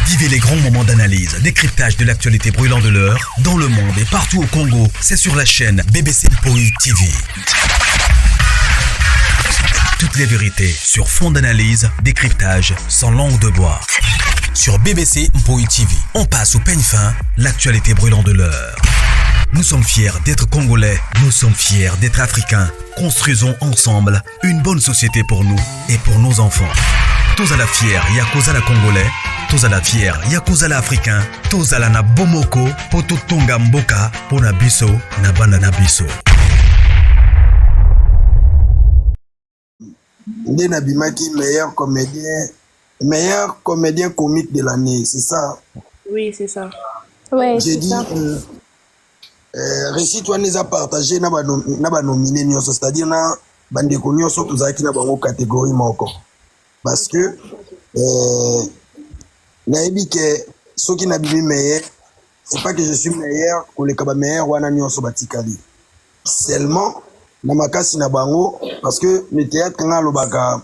Vivez les grands moments d'analyse, décryptage de l'actualité brûlante de l'heure, dans le monde et partout au Congo. C'est sur la chaîne BBC Mpoi TV. Toutes les vérités sur fond d'analyse, décryptage, sans langue de bois. Sur BBC Mpoi TV, on passe au peigne fin l'actualité brûlante de l'heure. Nous sommes fiers d'être Congolais, nous sommes fiers d'être Africains. Construisons ensemble une bonne société pour nous et pour nos enfants. Tous à la fière, Yakozala Congolais, tous à la fière, Yakozala Africain, tous à la na Bomoko, poto tonga mboka, pona biso, na banda na biso. Ndena Bimaki, meilleur comédien comique de l'année, c'est ça? Oui, c'est ça. Ouais, j'ai dit, récit toi nous a partagé na ba nominé nyonso, c'est-à-dire na bandeko nyonso tozaki na bango catégorie moko. Parce que nayebi ke soki na bibi meilleur, c'est pas que je suis meilleur pour les kaba meilleur wana nyonso batikali. Seulement na makasi na bango parce que le théâtre nga lobaka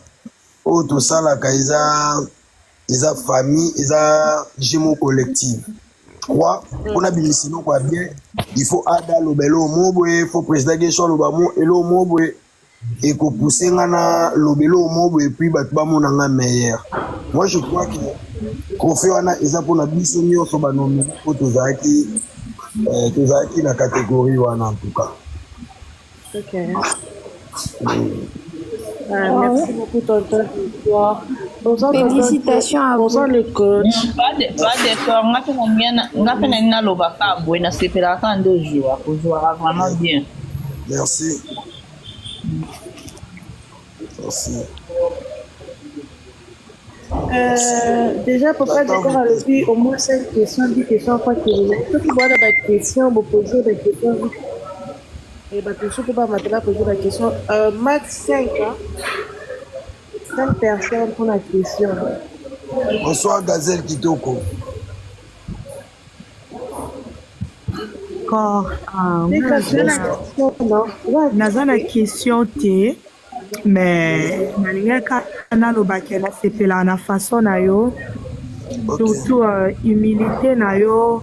o to sala ka eza famille, eza jemo collective. Quoi on a bimisino quoi bien, il faut ada lobelo mobwe, il faut président gesho lobamo elo mobwe et ko pousser ngana lobelo mobwe et puis batba monanga meilleur. Moi je crois que trophée wana eza pour na biso nyonso ba nominé pour tozaki na catégorie wana en tout cas. Ok. Merci beaucoup, tonton. Félicitations à vous. Bonsoir, le coach. Pas d'accord. On a fait un alobaka. On a fait la 2 jours. On jouera vraiment bien. Merci. Merci. Déjà, pour pas d'accord avec lui, au moins 5 questions, 10 questions, quoi que vous avez. Tout le monde a des questions, vous posez des questions. Et bah, tout ce que va maintenant poser la question. Max 5, hein? 5 personnes pour la question. Bonsoir, Gazelle Kitoko. Naza la question te, mais nalinga kana lobakela sepela na façon na yo, surtout humilité na yo.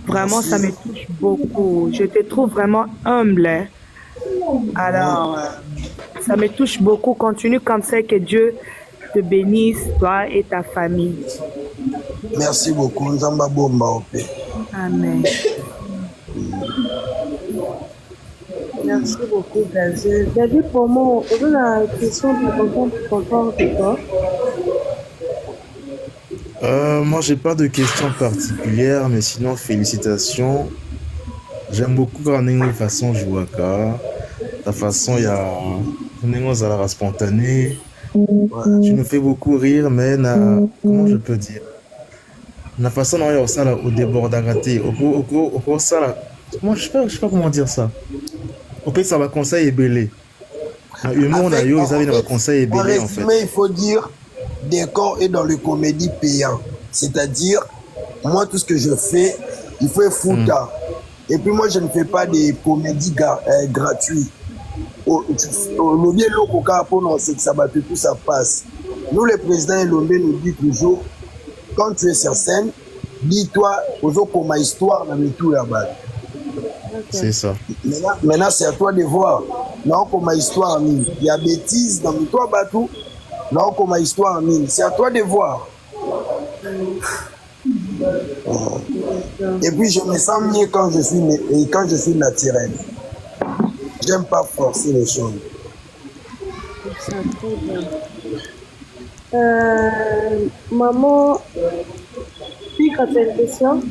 Vraiment, ça me touche beaucoup. Je te trouve vraiment humble. Alors, ça me touche beaucoup. Continue comme ça, que Dieu te bénisse, toi et ta famille. Merci beaucoup. Nzamba bomba opé. Amen. Merci beaucoup, Gazel. David, pour moi, on a la question de content de toi. Moi, j'ai pas de questions particulières, mais sinon, félicitations. J'aime beaucoup quand on est façon jouaka. Ta façon, il y a une spontanée. Tu nous fais beaucoup rire, mais comment je peux dire? La façon dont il y a au débord d'arrêter, au ça, moi, je sais pas comment dire ça. Au fait, ça va conseiller belé. Le monde a eu, ils avaient un conseil belé, en fait. Mais il faut dire, décor est dans le comédie payant. C'est-à-dire, moi, tout ce que je fais, il faut foutre. Et puis moi, je ne fais pas des comédies gratuites. Le bien local pour nous, c'est que ça va tout ça passe. Nous, le président Elombe nous dit toujours, quand tu es sur scène, dis-toi, comme histoire dans le tout là-bas. C'est ça. Maintenant, c'est à toi de voir. Non, comme histoire, il y a bêtises dans le toit bateau. Non, comme histoire, c'est à toi de voir. Et puis, je me sens mieux quand je suis naturel. J'aime pas forcer les choses. Ça, très bien. Maman, puis quand tu as une question?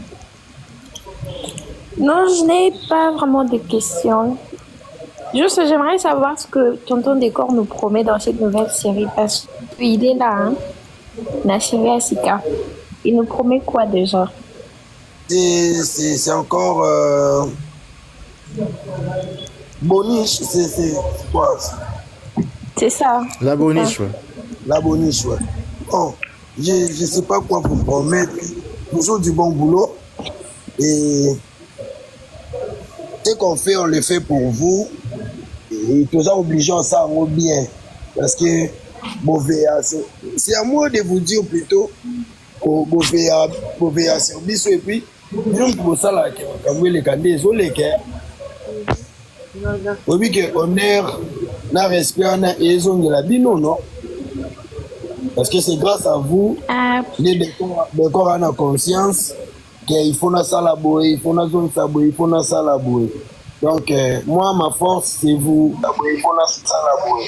Non, je n'ai pas vraiment de questions. Juste, j'aimerais savoir ce que Tonton Décor nous promet dans cette nouvelle série, parce qu'il est là, hein, Nachivé Asika. Il nous promet quoi déjà? C'est encore Boniche, c'est quoi? C'est ça. La Boniche, ouais. La Boniche, ouais. Bon, je sais pas quoi vous promettre. Toujours du bon boulot. Et ce qu'on fait, on le fait pour vous. Et tous obligés à ça bien. Parce que c'est à moi de vous dire plutôt, boveya sur biso et puis bino moto bosalaka makambo eleka nde ezoleka oyebi ke honneur na respect wana ezongela bino non parce que c'est grâce à vous les décors wana conscience qu'il faut nasala boye il faut nazongisa boye il faut nasala boye donc moi ma force c'est vous il faut nasala boye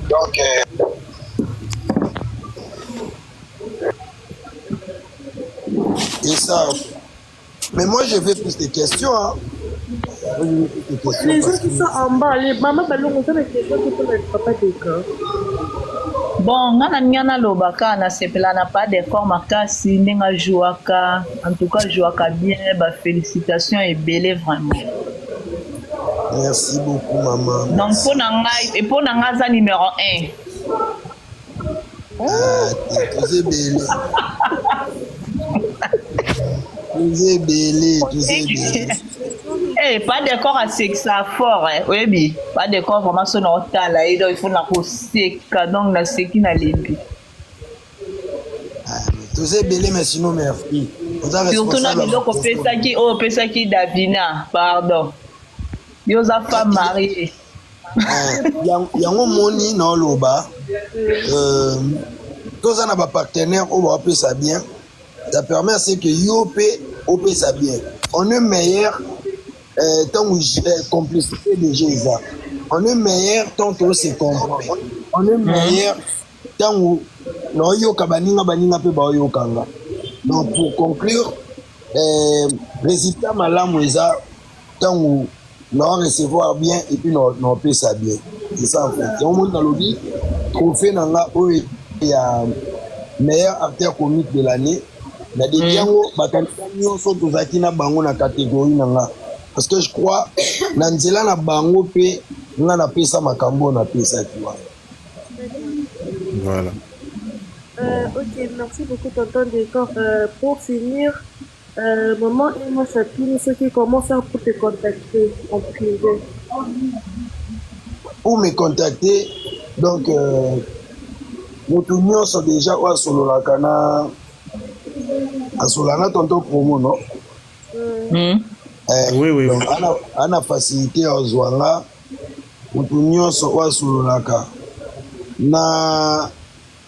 donc et ça. Mais moi, je veux plus de questions. Hein. Les gens qui sont en bas, les mamans, on a des questions qui sont avec papa d'accord. Bon, ngana lobaka na sepela na pas d'accord makasi ndinga jouaka en tout cas jouaka bien ba félicitations et belé vraiment. Merci beaucoup maman. Donc pour nanga za numéro 1. Tu belé. Tu belé. Eh, pas d'accord à sexe fort, hein. Oui, pas d'accord vraiment sur notre là. Il faut na koseka donc na seki na lebi. Tu sais belé mais sinon merci. Surtout na biloko pesa ki Davina, pardon. Yosa femme mariée. Yango moni na loba. Tous na ba partenaire au va pesa bien. Ça permet à ce que Yopé ça bien. On est meilleur tant que complicité de Jésus. On est meilleur tant que c'est comprend. On est meilleur tant que no yoka baninga pe ba yokanga. Donc pour conclure, résultat malamu eza tant que non recevoir bien et puis non payer ça bien. C'est ça en fait. On monte dans le lit, trophée nanga il y a meilleur acteur comique de l'année. Mais des diango bakanisa nyonso tozaki na bango na catégorie nanga parce que je crois na nzela na bango pe nga na pesa makambo na pesa tu vois. Voilà. Ok, merci beaucoup tonton Décor. Pour finir, maman et moi chacune ceux qui comment faire pour te contacter en privé. Pour me contacter donc moto nyonso déjà wa solo la kana Asolana tonton promo non? Oui. Donc, on a facilité aux Zouanga, pour tout le monde na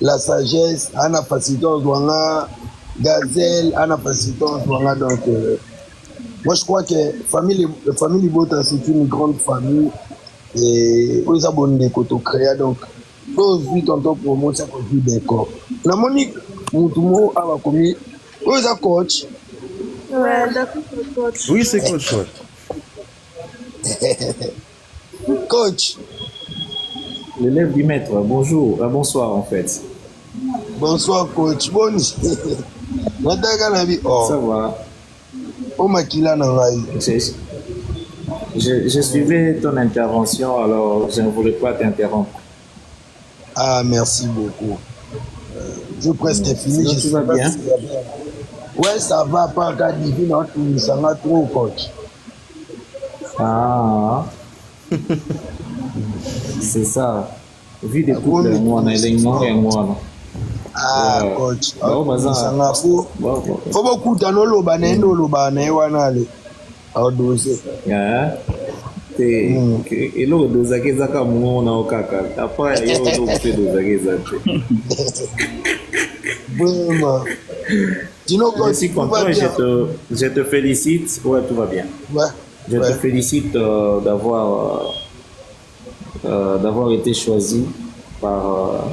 la sagesse, on a facilité aux Zouanga, Gazelle, on a facilité aux Zouanga. Donc, moi je crois que la famille Bota c'est une grande famille et aux abonnés qu'on crée donc. Tous les tonton promo c'est qu'on vit d'accord. La Monique, Moutumo a commis. Où est coach? Ouais, d'accord, coach. Oui, c'est coach. Coach. L'élève du maître, bonjour, bonsoir en fait. Bonsoir coach. Bon. Ça va. Je suivais ton intervention, alors je ne voulais pas t'interrompre. Ah, merci beaucoup. Je presque fini. Sinon, tout va bien? Ouais, ça va pas, car divine, ça va trop, coach. Ah, c'est ça. Vu des couples, moi, on a les noms et moi. Ah, coach. Ça va faut beaucoup d'anolo, baneno, banéwanale. Au dossier. Et l'eau de Zakezaka, on a au caca. Après, il y a l'eau de Zakezaka. Vraiment. Je suis content et je te félicite. Ouais, tout va bien. Ouais. Je te félicite d'avoir été choisi par,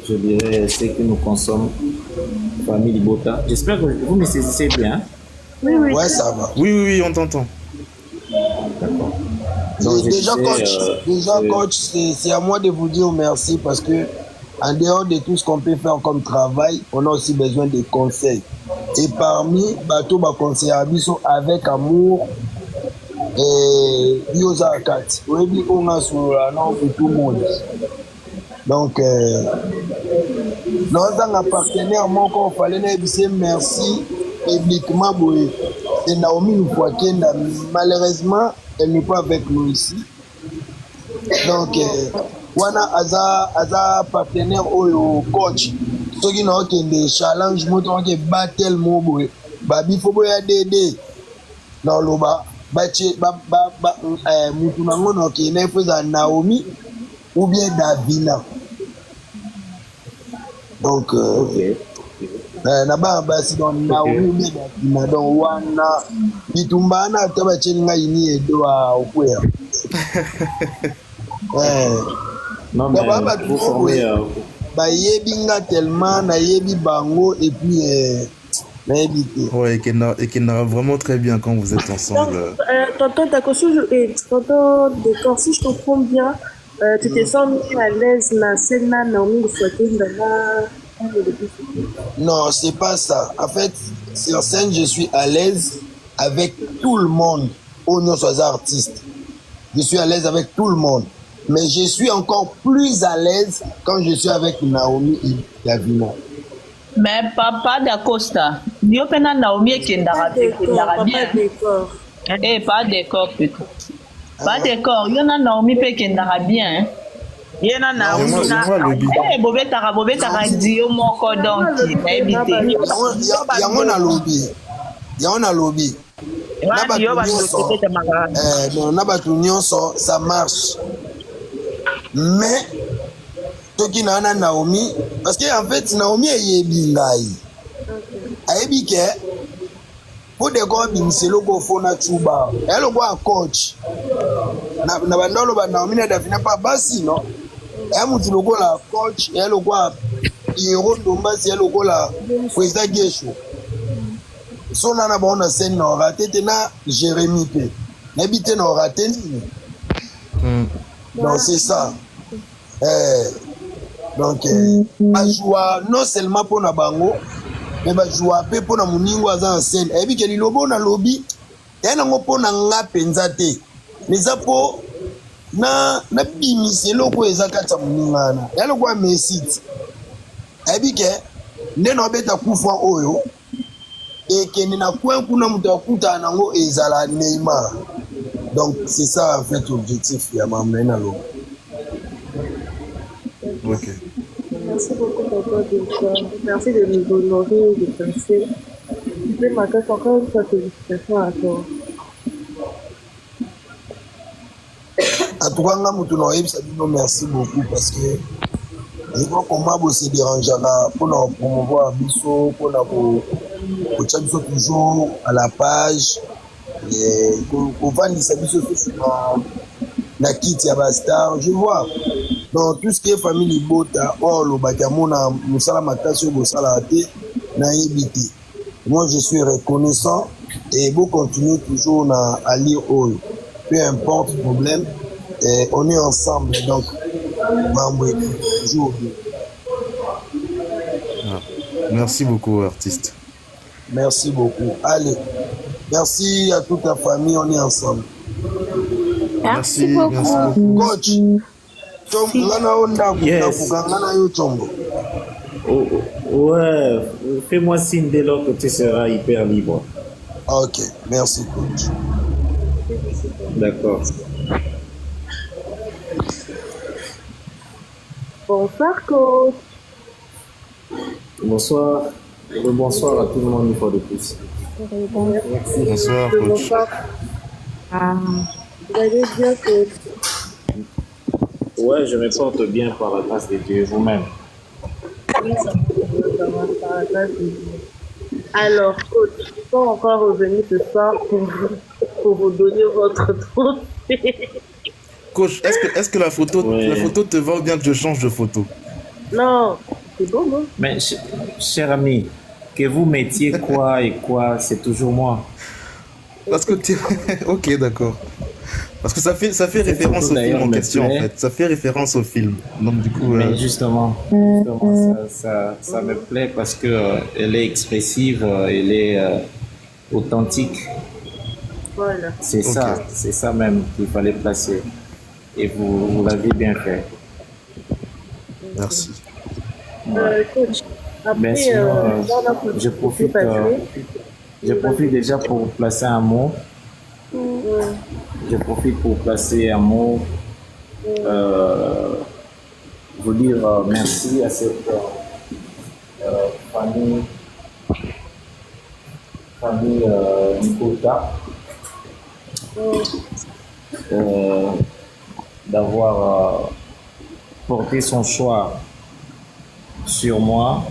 je dirais, ce que nous consommons, famille Bota. J'espère que vous me saisissez bien. Oui. Ouais, ça va. Oui, on t'entend. D'accord. Déjà, coach, c'est à moi de vous dire merci parce que en dehors de tout ce qu'on peut faire comme travail, on a aussi besoin de conseils. Et parmi bateau conseiller avec amour et bioza akati. Oui, on a sur tout le monde. Donc, dans un partenaire, il fallait dire merci publiquement. C'est Naomi Mfwakenda. Malheureusement, elle n'est pas avec nous ici. Donc, wana aza partenaire au coach soki na okende challenge moto oke battle mo boye babifo boya dede na oloba bache mutu nango na okende fo eza Naomi ou bien Davina donc na bana basi donc Naomi ou bien Davina donc wana bitumba na ata bacheli ngai ni edo a okwea non mais vous formez bayebi nga tellement nayebi bango et puis nayebi te. Ouais, et qui n'a vraiment très bien quand vous êtes ensemble. Tonton tonton Décor, si je comprends bien, tu te sens mis à l'aise na scène na Naomi Non, c'est pas ça. En fait, sur scène, je suis à l'aise avec tout le monde. Au nom soit artiste. Je suis à l'aise avec tout le monde. Mais je suis encore plus à l'aise quand je suis avec Naomi et Davina. Mais papa d'Acosta, yo pena Naomi et Kendara bien. Eh, pas d'accord plutôt. Pas d'accord. Yo na Naomi pe Kendara bien. Yena Naomi na. Eh, bobetara dio moko donc éviter. Yango na lobby. Na batu nyonso ça marche. Mais toki na Naomi parce que en fait Naomi eyebi ngai ayebi ke pour de go bimiselo go fona chuba elo go coach na bandolo ba Naomi na Davina pa basi no mutu logo la coach elo go Hero Ndomba si elo go la président Gesho so na bona scène na raté na Jérémy pe na bité na raté ni donc c'est ça. Donc, joie non seulement pour na bango, mais joie pe pour na muningo aza en scène. Et puis que lilobo na lobby, et na ngopo na nga penzate. Mais ça po na bimisi loko ezakata muninga na. Ya loko mesit. Et puis que nde na beta kufa oyo. Et que na kwa kuna mutu akuta nango ezala Neymar. Donc c'est ça en fait l'objectif ya mamena lo. OK. Merci beaucoup tonton Décor. Merci de nous honorer de penser. Je m'accorde encore une fois félicitations à toi. En tout cas, merci beaucoup parce que je vois comment vous se dérangez pour nous promouvoir Bisso, pour nous toujours à la page. Et pour vendre des services sur la kit Yabastar, je vois. Donc tout ce qui est famille Bota, le Bakamona, Moussala Makasio, Moussala Ate, Naïbiti. Moi je suis reconnaissant et vous continuez toujours à lire all. Peu importe le problème, et on est ensemble. Donc, toujours. Merci beaucoup, artiste. Merci beaucoup. Allez, merci à toute la famille, on est ensemble. Merci beaucoup. Coach, yes. Ouais, fais-moi signe dès lors que tu seras hyper libre. Ok, merci coach. D'accord. Bonsoir coach. Bonsoir. Bonsoir à tout le monde une fois de plus. Bonsoir, coach. Vous allez bien coach? Ouais, je me porte bien par la grâce de Dieu, vous-même. Oui, ça va par la grâce de Dieu. Alors coach, je suis pas encore revenu ce soir pour vous donner votre trophée. Coach, est-ce que la photo te va ou bien que je change de photo? Non, c'est bon, non? Mais, cher ami, que vous mettiez quoi et quoi, c'est toujours moi. Parce que tu... Ok, d'accord. Parce que ça fait référence au film en question, en fait. Ça fait référence au film. Donc, du coup... Mais justement ça me plaît parce que elle est expressive, elle est authentique. Voilà. C'est ça même qu'il fallait placer. Et vous l'avez bien fait. Merci. Coach, Mais après, sinon, je profite déjà pour placer un mot. Je profite pour placer un mot. Vous dire merci à cette famille Nikota, d'avoir porté son choix sur moi.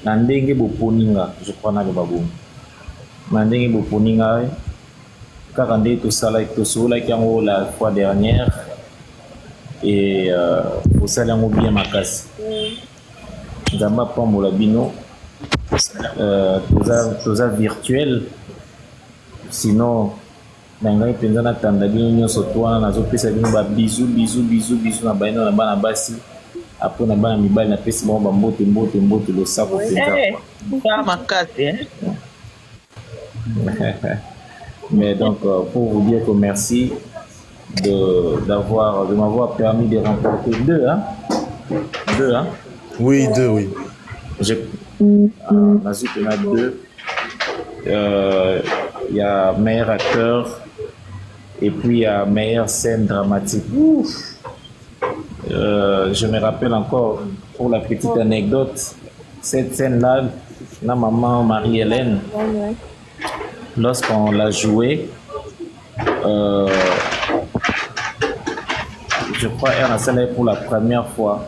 Na ndenge boponinga, je crois na le babou. Na ndenge boponinga, kaka nde tosolaki yango la fois dernière et osali yango bien makasi. Nzambe apambola bino, toza virtuel, sinon na ngai mpenza natanda bino nyonso to wana nazopesa bino babizu na baino na bana basi apres na bana mibali napesi bango bambote losako mpenza makasi. Mais donc pour vous dire que merci de m'avoir permis de remporter deux, hein? Oui, deux, oui. Mazou en a deux. Il y a meilleur acteur et puis il y a meilleure scène dramatique. Je me rappelle encore, pour la petite anecdote, cette scène-là, la maman Marie-Hélène, lorsqu'on l'a jouée, je crois qu'elle a salé pour la première fois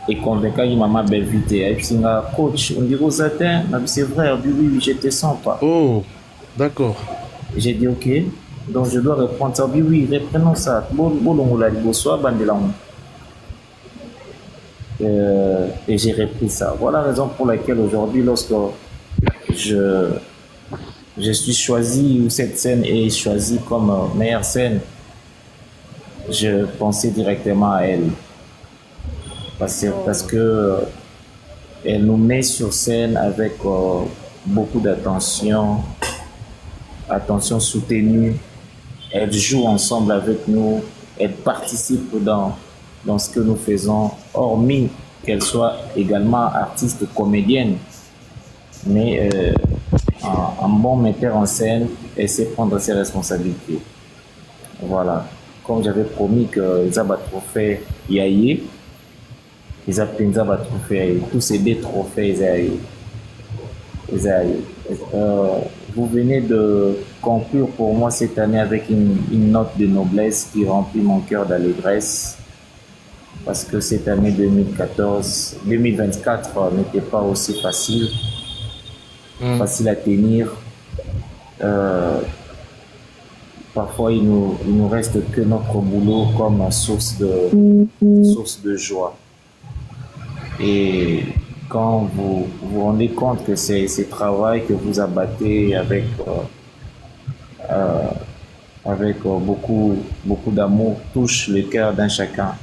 et convaincant une maman belle vite. Et puis, coach, on dit aux atteints, c'est vrai, oui, je te sens pas. Oh, d'accord. J'ai dit ok, donc je dois reprendre ça. Oui, reprenons ça. Et j'ai repris ça. Voilà la raison pour laquelle aujourd'hui, lorsque je suis choisi, ou cette scène est choisie comme meilleure scène, je pensais directement à elle. Parce que elle nous met sur scène avec beaucoup d'attention, attention soutenue. Elle joue ensemble avec nous, elle participe dans ce que nous faisons, hormis qu'elle soit également artiste comédienne. Mais un bon metteur en scène, elle sait prendre ses responsabilités. Voilà. Comme j'avais promis que Zaba Trophée Yaye, ils appellent Zaba Trophée, tous ces deux trophées Yaye. Vous venez de conclure pour moi cette année avec une note de noblesse qui remplit mon cœur d'allégresse. Parce que cette année 2024 n'était pas aussi facile à tenir. Parfois, il nous reste que notre boulot comme source de joie. Et quand vous vous rendez compte que c'est ce travail que vous abattez avec beaucoup d'amour touche le cœur d'un chacun,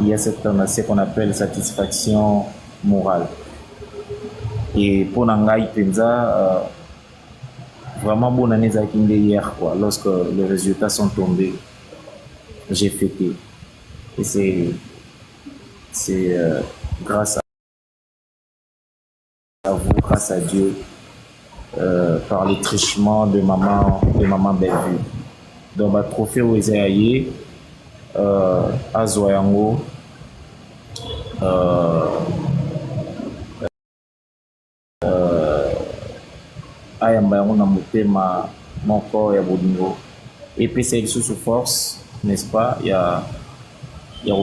il y a ce qu'on appelle satisfaction morale. Et pour Nangai Penza, vraiment bonne année hier, quoi. Lorsque les résultats sont tombés, j'ai fêté. Et c'est grâce à vous, grâce à Dieu, par les trichements de maman Bellevue. Donc, le trophée aux Esaïe, à Zoyango, ayamba yango na motema moko ya bolingo et puis c'est sous force, n'est-ce pas, il y a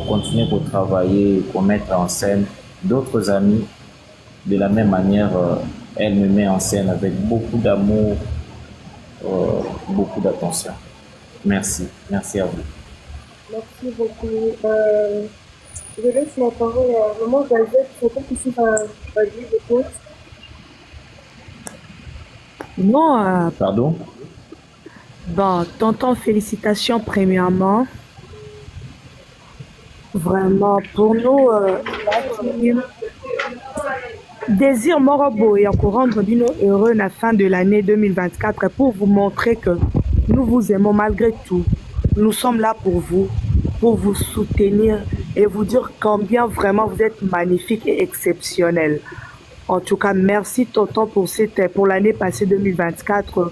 continuer pour travailler, pour mettre en scène d'autres amis de la même manière. Elle me met en scène avec beaucoup d'amour, beaucoup d'attention. Merci à vous. Merci beaucoup. Je laisse la parole à Maman Gazette. Je ne sais pas si c'est un livre de coach. Non. Pardon? Bon, tonton, félicitations premièrement. Vraiment, pour nous, désir Morobo et encore rendre Dino heureux à la fin de l'année 2024 pour vous montrer que nous vous aimons malgré tout. Nous sommes là pour vous soutenir et vous dire combien vraiment vous êtes magnifique et exceptionnel. En tout cas, merci tonton pour l'année passée 2024.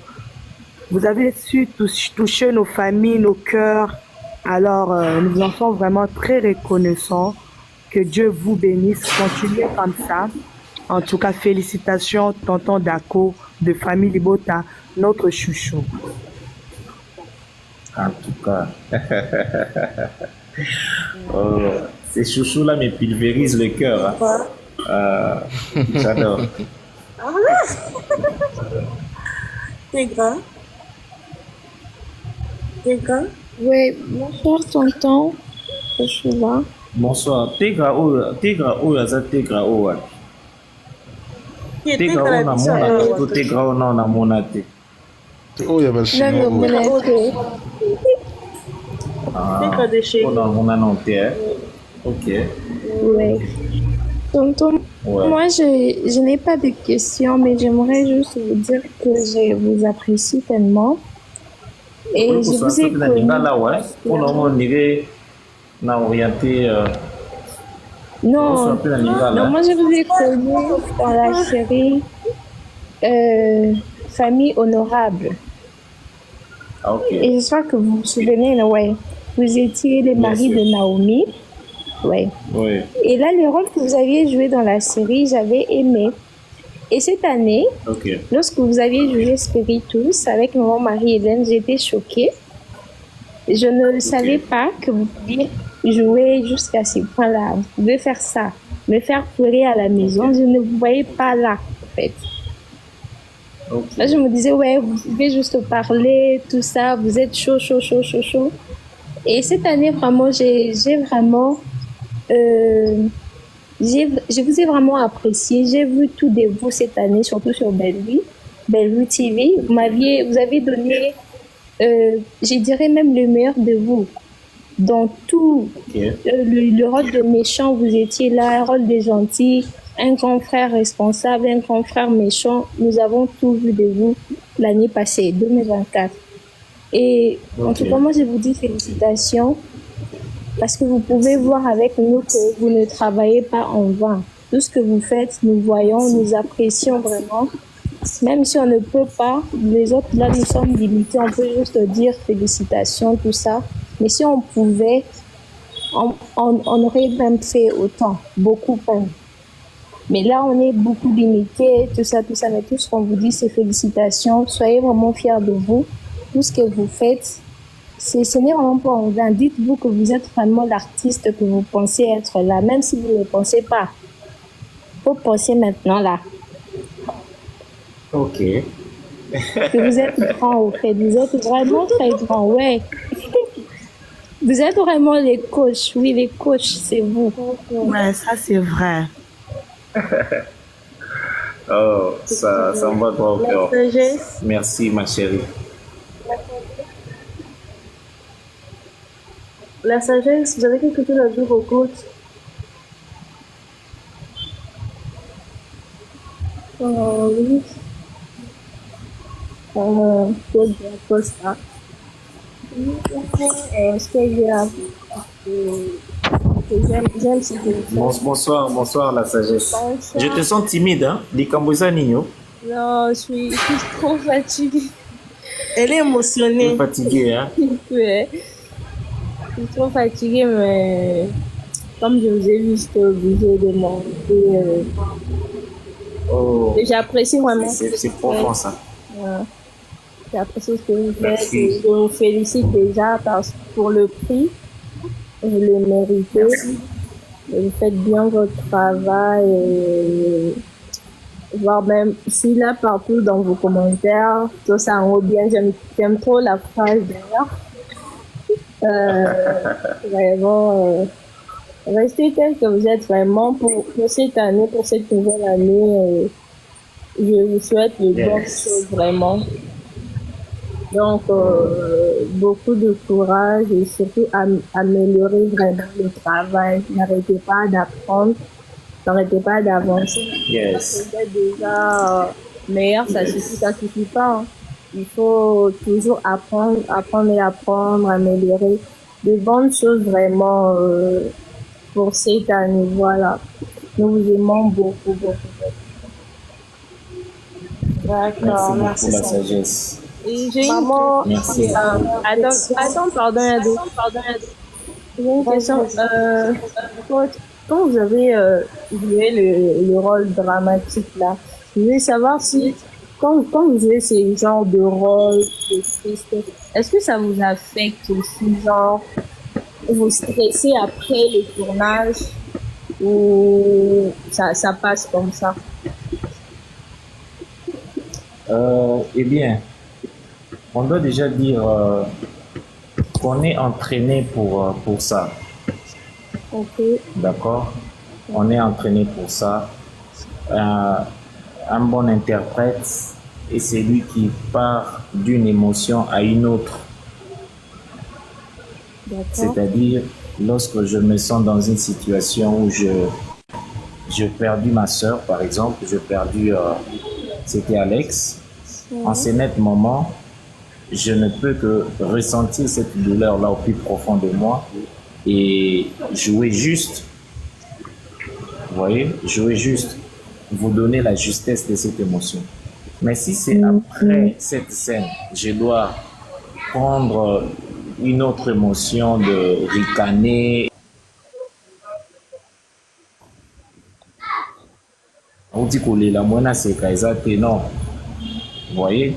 Vous avez su toucher nos familles, nos cœurs Alors, nous en sommes vraiment très reconnaissants. Que Dieu vous bénisse. Continuez comme ça. En tout cas, félicitations, tonton Dako de famille Libota, notre chouchou. En tout cas, oh, ces chouchous-là me pulvérisent le cœur. Hein. J'adore. T'es grand? T'es grand? Oui, bonsoir tonton. Je suis là. Bonsoir. Tegra o yaza tegra o wapi? Tegra o na mona te ko tegra o na mona te. Oh, il y a pas chinois. Là, On a non te. Ok. oui. Tonton, Ouais. moi, je n'ai pas de questions, mais j'aimerais juste vous dire que je vous apprécie tellement. Et Oui, je pour ça, vous ai c'est la connu. lingala, ouais. On dirait na orienté. Non, non, moi je vous ai connu dans la série Famille Honorable. Ah, ok. Et j'espère que vous vous souvenez, ouais. Vous étiez les maris de Naomi. Ouais. Oui. Et là, le rôle que vous aviez joué dans la série, j'avais aimé. Et cette année, Ok. lorsque vous aviez joué Spiritus avec mon mari Hélène, j'étais choquée. Je ne savais pas que vous pouviez jouer jusqu'à ce point-là. Vous pouvez faire ça, me faire pleurer à la maison. Je ne vous voyais pas là, en fait. Ok. Là, je me disais, ouais, vous pouvez juste parler, tout ça, vous êtes chaud. Et cette année, vraiment, j'ai vraiment... je vous ai vraiment apprécié. J'ai vu tout de vous cette année, surtout sur Bellevue TV. Vous avez donné, je dirais même le meilleur de vous. Dans tout, le rôle de méchant, vous étiez là, un rôle de gentil, un grand frère responsable, un grand frère méchant. Nous avons tout vu de vous l'année passée, 2024. Et en tout cas, moi, je vous dis félicitations. Parce que vous pouvez voir avec nous que vous ne travaillez pas en vain. Tout ce que vous faites, nous voyons, nous apprécions vraiment. Même si on ne peut pas, les autres, là, nous sommes limités. On peut juste dire félicitations, tout ça. Mais si on pouvait, on aurait même fait autant, beaucoup même. Mais là, on est beaucoup limité, tout ça. Mais tout ce qu'on vous dit, c'est félicitations. Soyez vraiment fiers de vous. Tout ce que vous faites, ce n'est vraiment pas en vain. Dites-vous que vous êtes vraiment l'artiste que vous pensez être là, même si vous ne pensez pas. Il faut penser maintenant là. Ok. Que vous êtes grand au fait. Vous êtes vraiment très grand, ouais. Vous êtes vraiment les coachs. Oui, les coachs, c'est vous. Ouais, ça c'est vrai. Oh, ça me va droit au cœur. Merci, ma chérie. La sagesse, vous avez quelque chose à dire au coach? Oui. Bonsoir, la sagesse. Je te sens timide, hein? Likamboza Nino. Non, je suis trop fatiguée. Elle est émotionnée. Tu es fatiguée, hein? Ouais. Je suis trop fatiguée, mais comme je vous ai vu, j'étais obligée de monter. Oh. J'apprécie vraiment. C'est profond, ça. Ouais. J'apprécie ce que vous faites. Et je vous félicite déjà pour le prix. Vous le méritez. Vous faites bien votre travail. Et voire même, si là, partout dans vos commentaires, tout ça en haut bien, j'aime trop la phrase d'ailleurs. Vraiment, restez tel que vous êtes vraiment pour cette année, pour cette nouvelle année. Je vous souhaite de bonnes choses vraiment. Donc, beaucoup de courage et surtout améliorer vraiment le travail. N'arrêtez pas d'apprendre, n'arrêtez pas d'avancer. Yes. Vous êtes déjà meilleur, ça suffit pas. Hein. Il faut toujours apprendre, améliorer de bonnes choses vraiment pour cette année. Voilà. Nous vous aimons beaucoup. D'accord, merci pour la sagesse. Et j'ai Maman, Merci. attends, pardon, Yado. J'ai une question. Quand, quand vous avez joué le rôle dramatique là, je voulais savoir si, quand vous jouez ces genres de rôles de triste, est-ce que ça vous affecte aussi, genre, vous stressez après le tournage ou ça passe comme ça? Eh bien, on doit déjà dire qu'on est entraîné pour ça. Ok, D'accord? On est entraîné pour ça. Un bon interprète est celui qui part d'une émotion à une autre. d'accord. C'est-à-dire, lorsque je me sens dans une situation où j'ai perdu ma soeur, par exemple, j'ai perdu, c'était Alex, en ce net moment, je ne peux que ressentir cette douleur-là au plus profond de moi et jouer juste. Vous voyez, jouer juste, vous donner la justesse de cette émotion. Mais si c'est après cette scène, je dois prendre une autre émotion de ricaner, on dit que la moine c'est Kaizate, non. Vous voyez,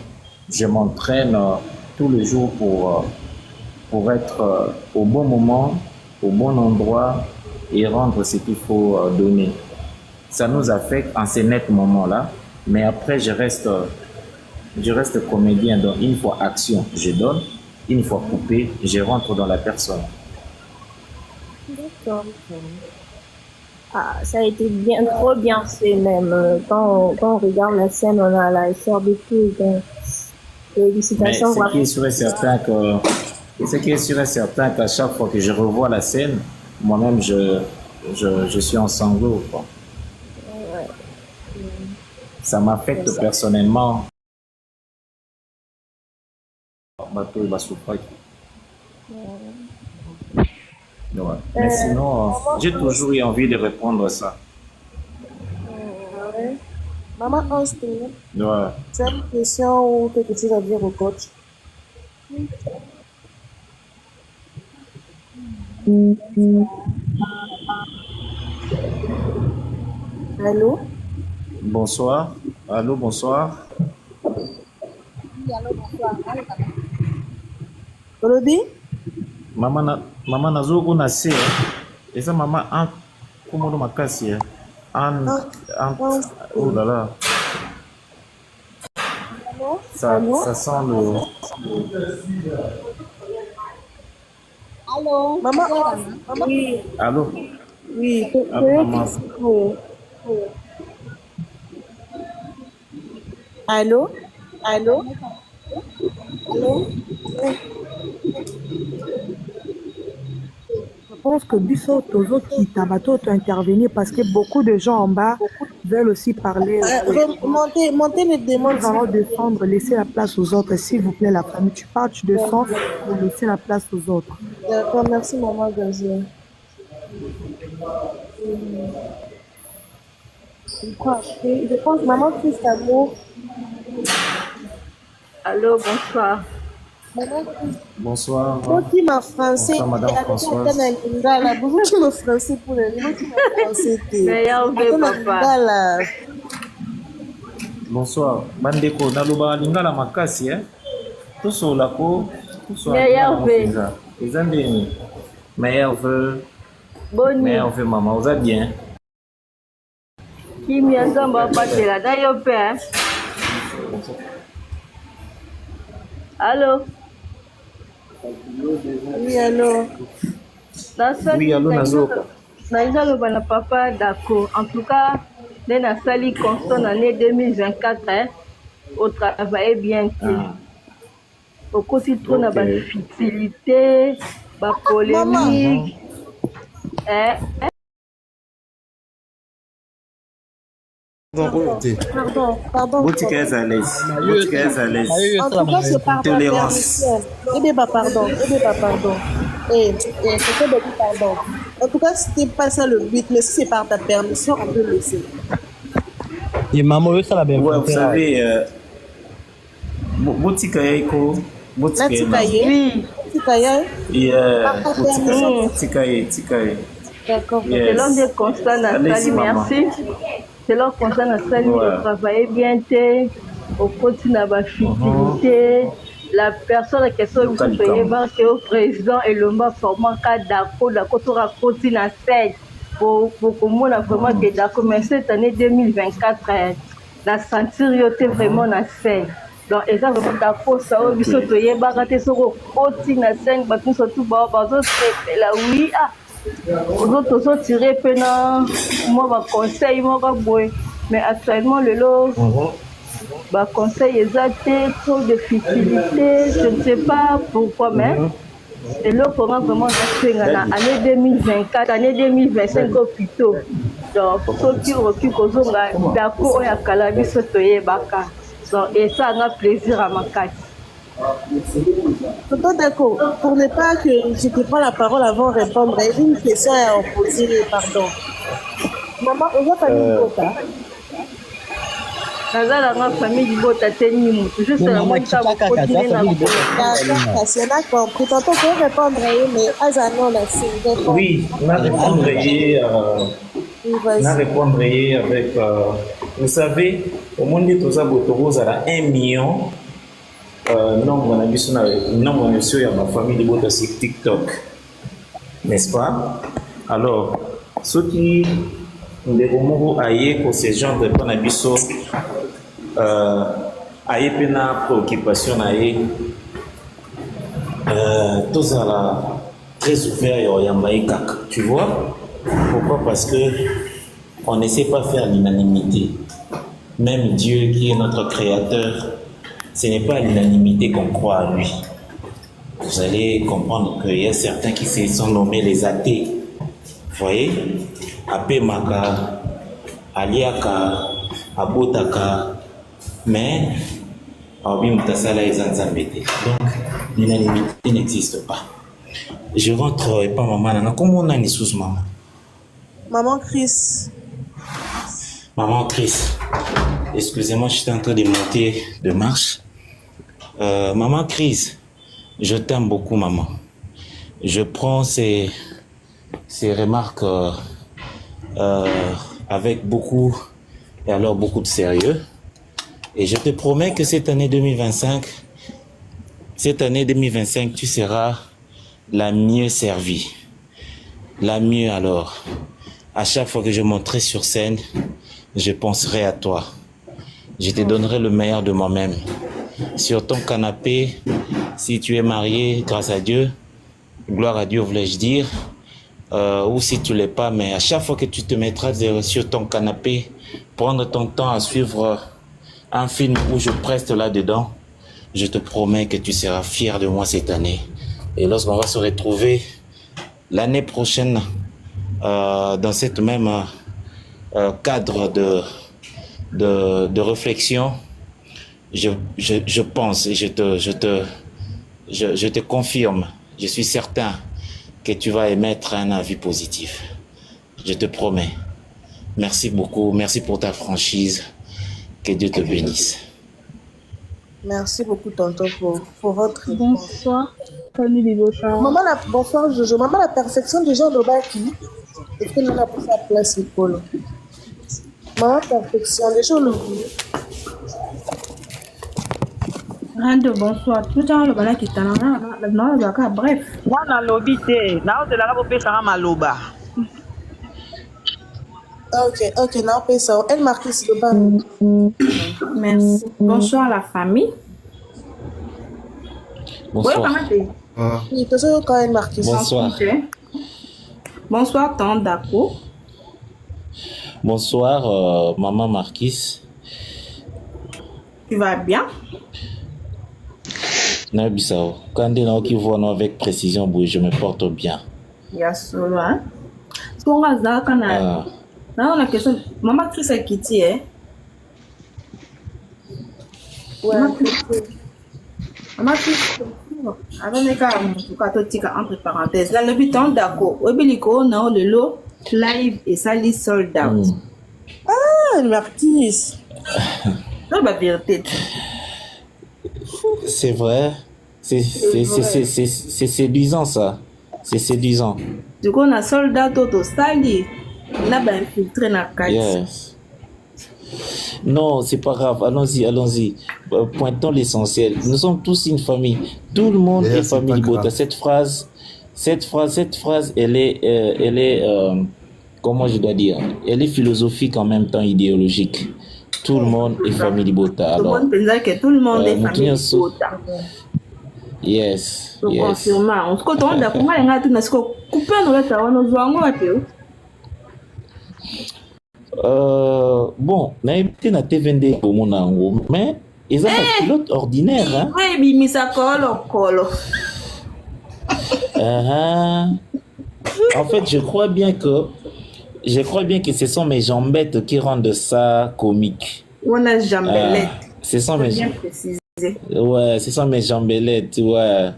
je m'entraîne tous les jours pour être au bon moment, au bon endroit et rendre ce qu'il faut donner. Ça nous affecte en ces nets moments-là, mais après je reste comédien. Donc une fois action, je donne, une fois coupé, je rentre dans la personne. D'accord. Ah, ça a été bien, trop bien fait même. Quand on regarde la scène, on a la chair de tout. Donc, Mais félicitations. ce qui est sûr et certain qu'à chaque fois que je revois la scène, moi-même je suis en sanglots, quoi. Ça m'affecte personnellement. Bateau il va souffrir. Ouais. Mais sinon, j'ai toujours eu envie de répondre à ça. Maman, Austin, Ouais. tu as une question ou quelque chose à dire au coach? Allô? Bonsoir. Allô, bonsoir. Olobi? Maman nazo na se. Eza maman en komodo makasi. En oh là là. Ça sent le. Allô? Maman, oui. Allô. Oui, Allô, maman. Allô? Allô? Allô? Je pense que Bisso Tozo qui Tabato intervenir parce que beaucoup de gens en bas veulent aussi parler. Montez les demandes. Nous allons descendre, laisser la place aux autres. S'il vous plaît, la famille, tu pars, tu descends pour laisser la place aux autres. D'accord, merci maman Gazier. Je pense maman Christamo. Allô, bonsoir. Maman Bonsoir. qui m'a français. Bonsoir, Madame Françoise. Bonjour, tu me français pour les mots qui m'a français. Meilleur vœu, papa. Bonsoir. Bandeko, naloba lingala makasi, tosola ko. Meilleur vœu. Les Indiens. Meilleur vœu. Bonne nuit. Meilleur vœu, maman. Vous êtes bien? Qui m'y entend, papa, c'est là. D'ailleurs, père. Allô? Oui, allô? Oui, allô, Nazoka. Naïzaloba na papa, d'accord. En tout cas, dans la salle constant l'année 2024, au travail bien. Au côté trop na difficulté, polémique. Pardon. Vous êtes à l'aise. En tout cas, c'est par Tolérance. Pardon. C'était beaucoup pardon. En tout cas, c'était pas ça le but, mais si c'est par ta permission, on peut le laisser. Et maman, ça la bien. Ouais, vous savez, Botika Yaiko. Botika Yaiko. D'accord. C'est l'un des constats Nathalie, merci. C'est l'un des constats Nathalie de travailler bien, au côté de la futilité. La personne qui est sur le président et le mot formant cas d'accord, d'accord, à côté de la scène. Pour comment la vraiment que d'accord, mais cette année 2024, la sentir vraiment la scène. Donc, et ça, vraiment d'accord, ça, on se trouve, bagaté sur le côté de la scène, parce que surtout, bah, là, oui, aux autres tirés pendant moi conseil moi mais actuellement le lot conseil exact trop de futilité je ne sais pas pourquoi mais et là comment vraiment année 2024 année 2025 au plutôt donc ceux qui recule d'accord ya kalabi sotoye baka donc et ça a un plaisir à ma carte. D'accord. Pour ne pas que je te prends la parole avant de répondre, j'ai une question à poser, pardon. Maman, on va parler de Bota. La famille du Bota, c'est une juste la moitié de la famille. D'accord. Tonton, pour répondre, mais Azano, là, c'est oui, on a répondre avec. Vous savez, au monde de tous les à 1 million. Nombre de ma famille de sur TikTok, n'est-ce pas? Alors, ceux qui ont pour ce genre de panabiso, aïe pena préoccupation tous à la très ouvert tu vois? Pourquoi? Parce que on ne sait pas faire l'unanimité. Même Dieu qui est notre créateur, ce n'est pas à l'unanimité qu'on croit à lui. Vous allez comprendre qu'il y a certains qui se sont nommés les athées. Vous voyez? Apemaka, Aliaka, Abotaka, mais donc l'unanimité n'existe pas. Je rentre et pas maman. Comment on a une sous maman? Maman Chris. Maman Chris. Excusez-moi, je suis en train de monter de marche. Maman Chris, je t'aime beaucoup, maman. Je prends ces remarques avec beaucoup de sérieux. Et je te promets que cette année 2025, tu seras la mieux servie. La mieux alors. À chaque fois que je monterai sur scène, je penserai à toi. Je te donnerai le meilleur de moi-même. Sur ton canapé, si tu es marié, grâce à Dieu, gloire à Dieu, voulais-je dire, ou si tu ne l'es pas, mais à chaque fois que tu te mettras sur ton canapé, prendre ton temps à suivre un film où je preste là-dedans, je te promets que tu seras fier de moi cette année. Et lorsqu'on va se retrouver l'année prochaine dans cette même cadre de réflexion, je pense et je te confirme, je suis certain que tu vas émettre un avis positif. Je te promets. Merci beaucoup, merci pour ta franchise. Que Dieu te bénisse. Merci beaucoup, tonton, pour votre réponse. Bonsoir, famille des Beaux-Arts. Bonsoir, Jojo. Maman, la perfection des gens de Baki. Est-ce que nous avons pris sa place, Nicole? Maman, perfection des gens de Rando, bonsoir. Tout à l'heure, le qui est là, bref. Moi, dans le lobby, je vais faire ma loba. Ok, non, pas ça. Elle marque ici le bas. Merci. Bonsoir la famille. Bonsoir. Oui, toujours quand elle marque ici. Bonsoir. Bonsoir, tante Dako. Bonsoir, maman Marquis. Tu vas bien? Nabissao. Quand on est qui voit avec précision, je me porte bien. Il y a solo, hein? On a une question. Maman Chris a quitté, hein? Ouais. Maman Chris, avant de faire entre parenthèses, là, le but est d'accord. Au Bélico, on a le lot live et ça lit sold out. Ah, Marquis. C'est la vérité. C'est vrai. C'est séduisant, ça. C'est séduisant. Du coup, on a soldat Toto Sali. On a infiltré dans la Yes. Non, c'est pas grave. Allons-y. Pointons l'essentiel. Nous sommes tous une famille. Tout le monde est famille Bota. Cette phrase, elle est comment je dois dire? Elle est philosophique en même temps idéologique. Tout le monde est famille Bota. Alors, tout le monde pense que tout le monde est famille Bota. Yes. Confirmant. En tout cas, on a comment on a tout na siko couper nous la tawa nous voango até. Bon, na été na TVND au monango, mais ils ont un pilote ordinaire, hein. Oui, bimisa kolo. En fait, je crois bien que ce sont mes jambettes qui rendent ça comique. On a jambelette. Ce sont mes bien précisé. Ouais, ce sont mes jambellettes, ouais.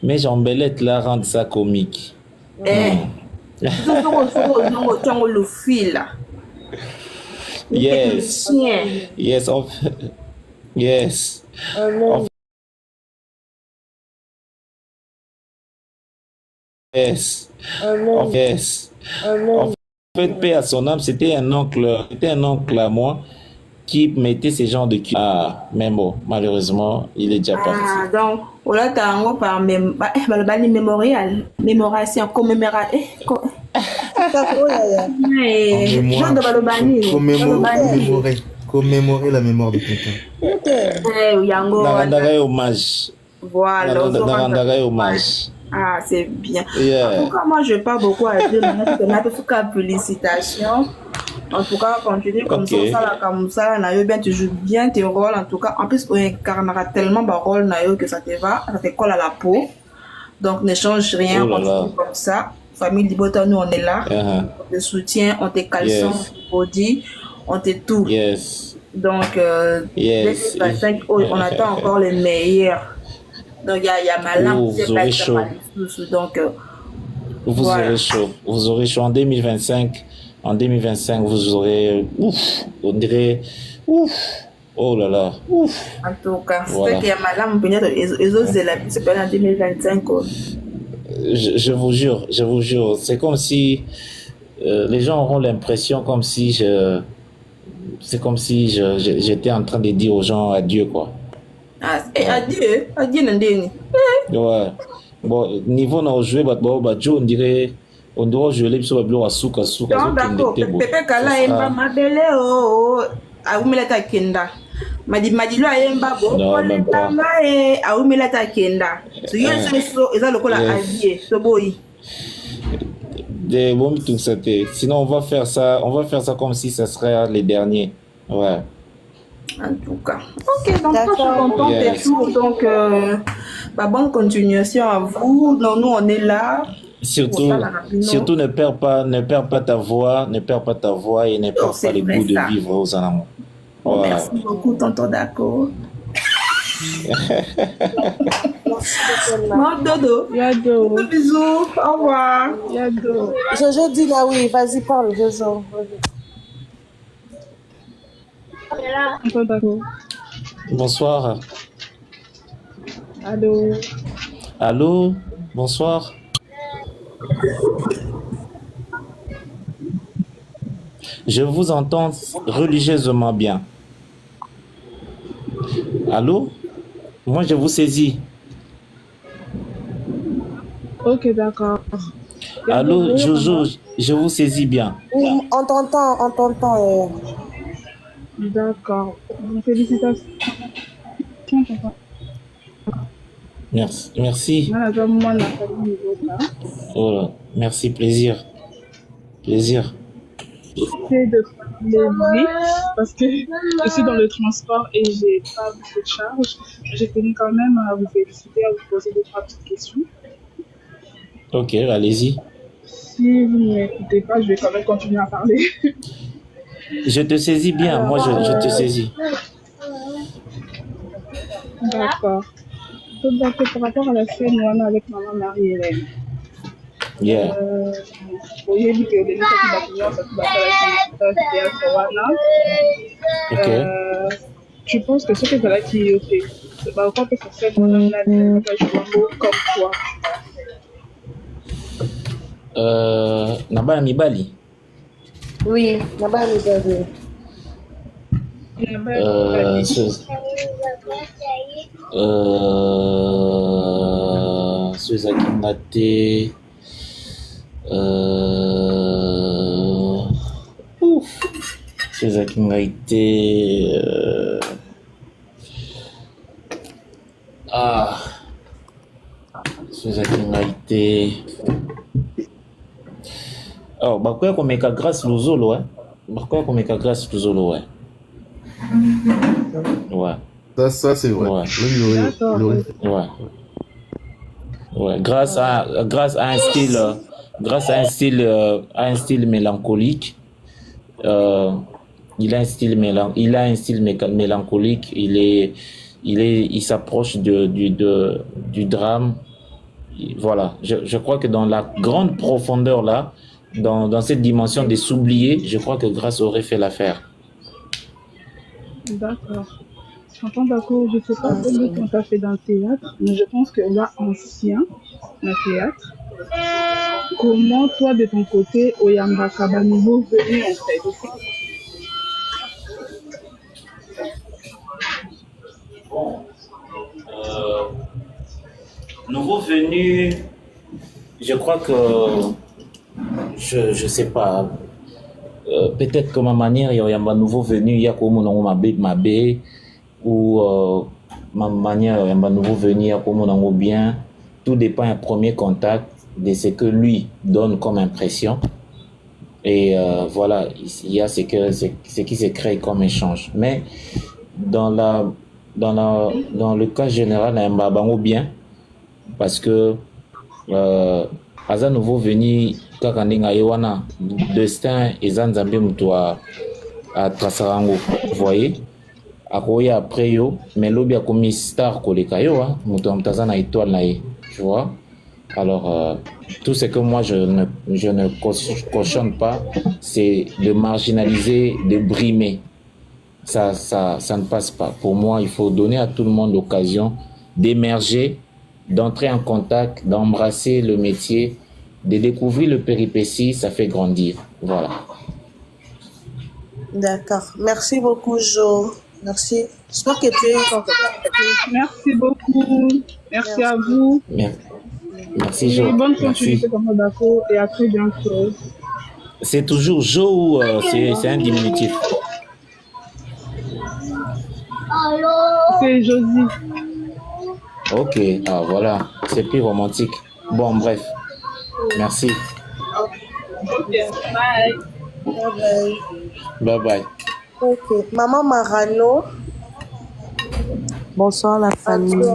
Mes jambellettes là rendent ça comique. Le fil. Yes. Yes. Yes. Yes. Yes. En fait, paix à son âme, c'était un oncle à moi qui mettait ces genres de cul. Mais bon, malheureusement, il est déjà parti. Donc, on a un par mémorial, mémoration, commémoration. Commémorer la mémoire de quelqu'un. Hommage. Voilà. Hommage. Ah, c'est bien. En tout cas, moi, je n'ai pas beaucoup à dire. En tout cas, félicitations. En tout cas, continue comme ça, tu joues bien tes rôles. En tout cas, en plus, on incarnera tellement de rôles que ça te colle à la peau. Donc, ne change rien, continue comme ça. Famille Libota, nous, on est là. On te soutient, on te caleçon, on te body, on te tout. Donc, 2025, on attend encore les meilleurs. Donc, il y a Malam, vous aurez chaud. Donc, vous aurez chaud. Vous aurez chaud en 2025. En 2025, vous aurez, on dirait, oh là là, En tout cas, c'est qu'il y a Malam, les autres élèves, c'est pas en 2025. Je vous jure, c'est comme si les gens auront l'impression comme si j'étais en train de dire aux gens adieu, quoi. Adieu, Nandini. Ouais. Bon, niveau on a joué, on doit jouer les bisous à souka. D'accord, Pepe Kala Emba Mabele, Aumilata Kenda. Madilo Emba, Aumilata Kenda. So, you are le cola avié, so boy. Sinon, on va faire ça comme si ce serait les derniers. Ouais. En tout cas. Ok, donc moi je suis contente et tout. Donc, bonne continuation à vous. Donc, nous, on est là. Surtout, ne perds pas ta voix, et ne perds pas le goût de vivre aux alentours. Ouais. Merci beaucoup, tonton D'accord. Dodo. Yado. Bisous. Au revoir. Yado. Jojo dit là, oui, vas-y, parle, Jojo. Bonsoir. Allô, bonsoir. Je vous entends religieusement bien. Allô? Moi, je vous saisis. Ok, d'accord. Allô, Jojo, je vous saisis bien. Oui, on t'entend. D'accord. Félicitations. Merci. Oh, merci, plaisir. J'essaie de lever parce que je suis dans le transport et j'ai pas beaucoup de charge. J'ai tenu quand même à vous féliciter, à vous poser 2-3 petites questions. Ok, allez-y. Si vous ne m'écoutez pas, je vais quand même continuer à parler. Je te saisis bien, moi je te saisis. D'accord. Donc, par rapport à la scène où on est avec maman Marie-Hélène. Yeah. Vous voyez que les gens qui va finir, Ok. tu penses que ce que là qui est fait, quoi que ce soit dans la vie, comme toi. Naba Mibali. Oui, là-bas, les gars. Ceux qui m'ont été ceux qui m'ont été ceux qui m'ont été oh bah quoi comme éca grâce lozolo ouais bah quoi comme éca grâce lozolo ouais ouais ça c'est vrai ouais. Ouais. Ouais, grâce à un style à un style mélancolique, il a un style mélancolique, il s'approche du drame. Voilà, je crois que dans la grande profondeur là, dans cette dimension des s'oublier, je crois que Grâce aurait fait l'affaire. D'accord. J'entends d'accord, je ne sais pas combien de temps tu as fait dans le théâtre, mais je pense que là, ancien, le théâtre. Comment toi, de ton côté, Oyamba Kaba nouveau venu en fait? Nouveau venu, je crois que je sais pas. Peut-être que ma manière, il y a un nouveau venu, il y a comme on m'a ou ma manière, il y a un nouveau venu, il y a comme on bien. Tout dépend un premier contact de ce que lui donne comme impression. Et voilà, il y a ce qui se crée comme échange. Mais dans le cas général, il y a un bien, parce que à un nouveau venu, destin et Zanzambe Moutoua à Trasarango, vous voyez, akoya après yo, mais l'obi a commis star koleka yo, Moutoua Mtazana étoile naïe, tu vois. Alors, tout ce que moi je ne cautionne pas, c'est de marginaliser, de brimer. Ça ne passe pas. Pour moi, il faut donner à tout le monde l'occasion d'émerger, d'entrer en contact, d'embrasser le métier, de découvrir le péripétie, ça fait grandir. Voilà. D'accord. Merci beaucoup, Jo. Merci. J'espère que tu es Merci beaucoup. Merci à vous. Merci, Jo. Bonne continuité comme d'accord et à très bientôt. C'est toujours Jo ou c'est un diminutif? C'est Josie. Ok, voilà, c'est plus romantique. Bon, bref. Merci. Bye. Bye bye. Ok. Maman Marano. Bonsoir la famille.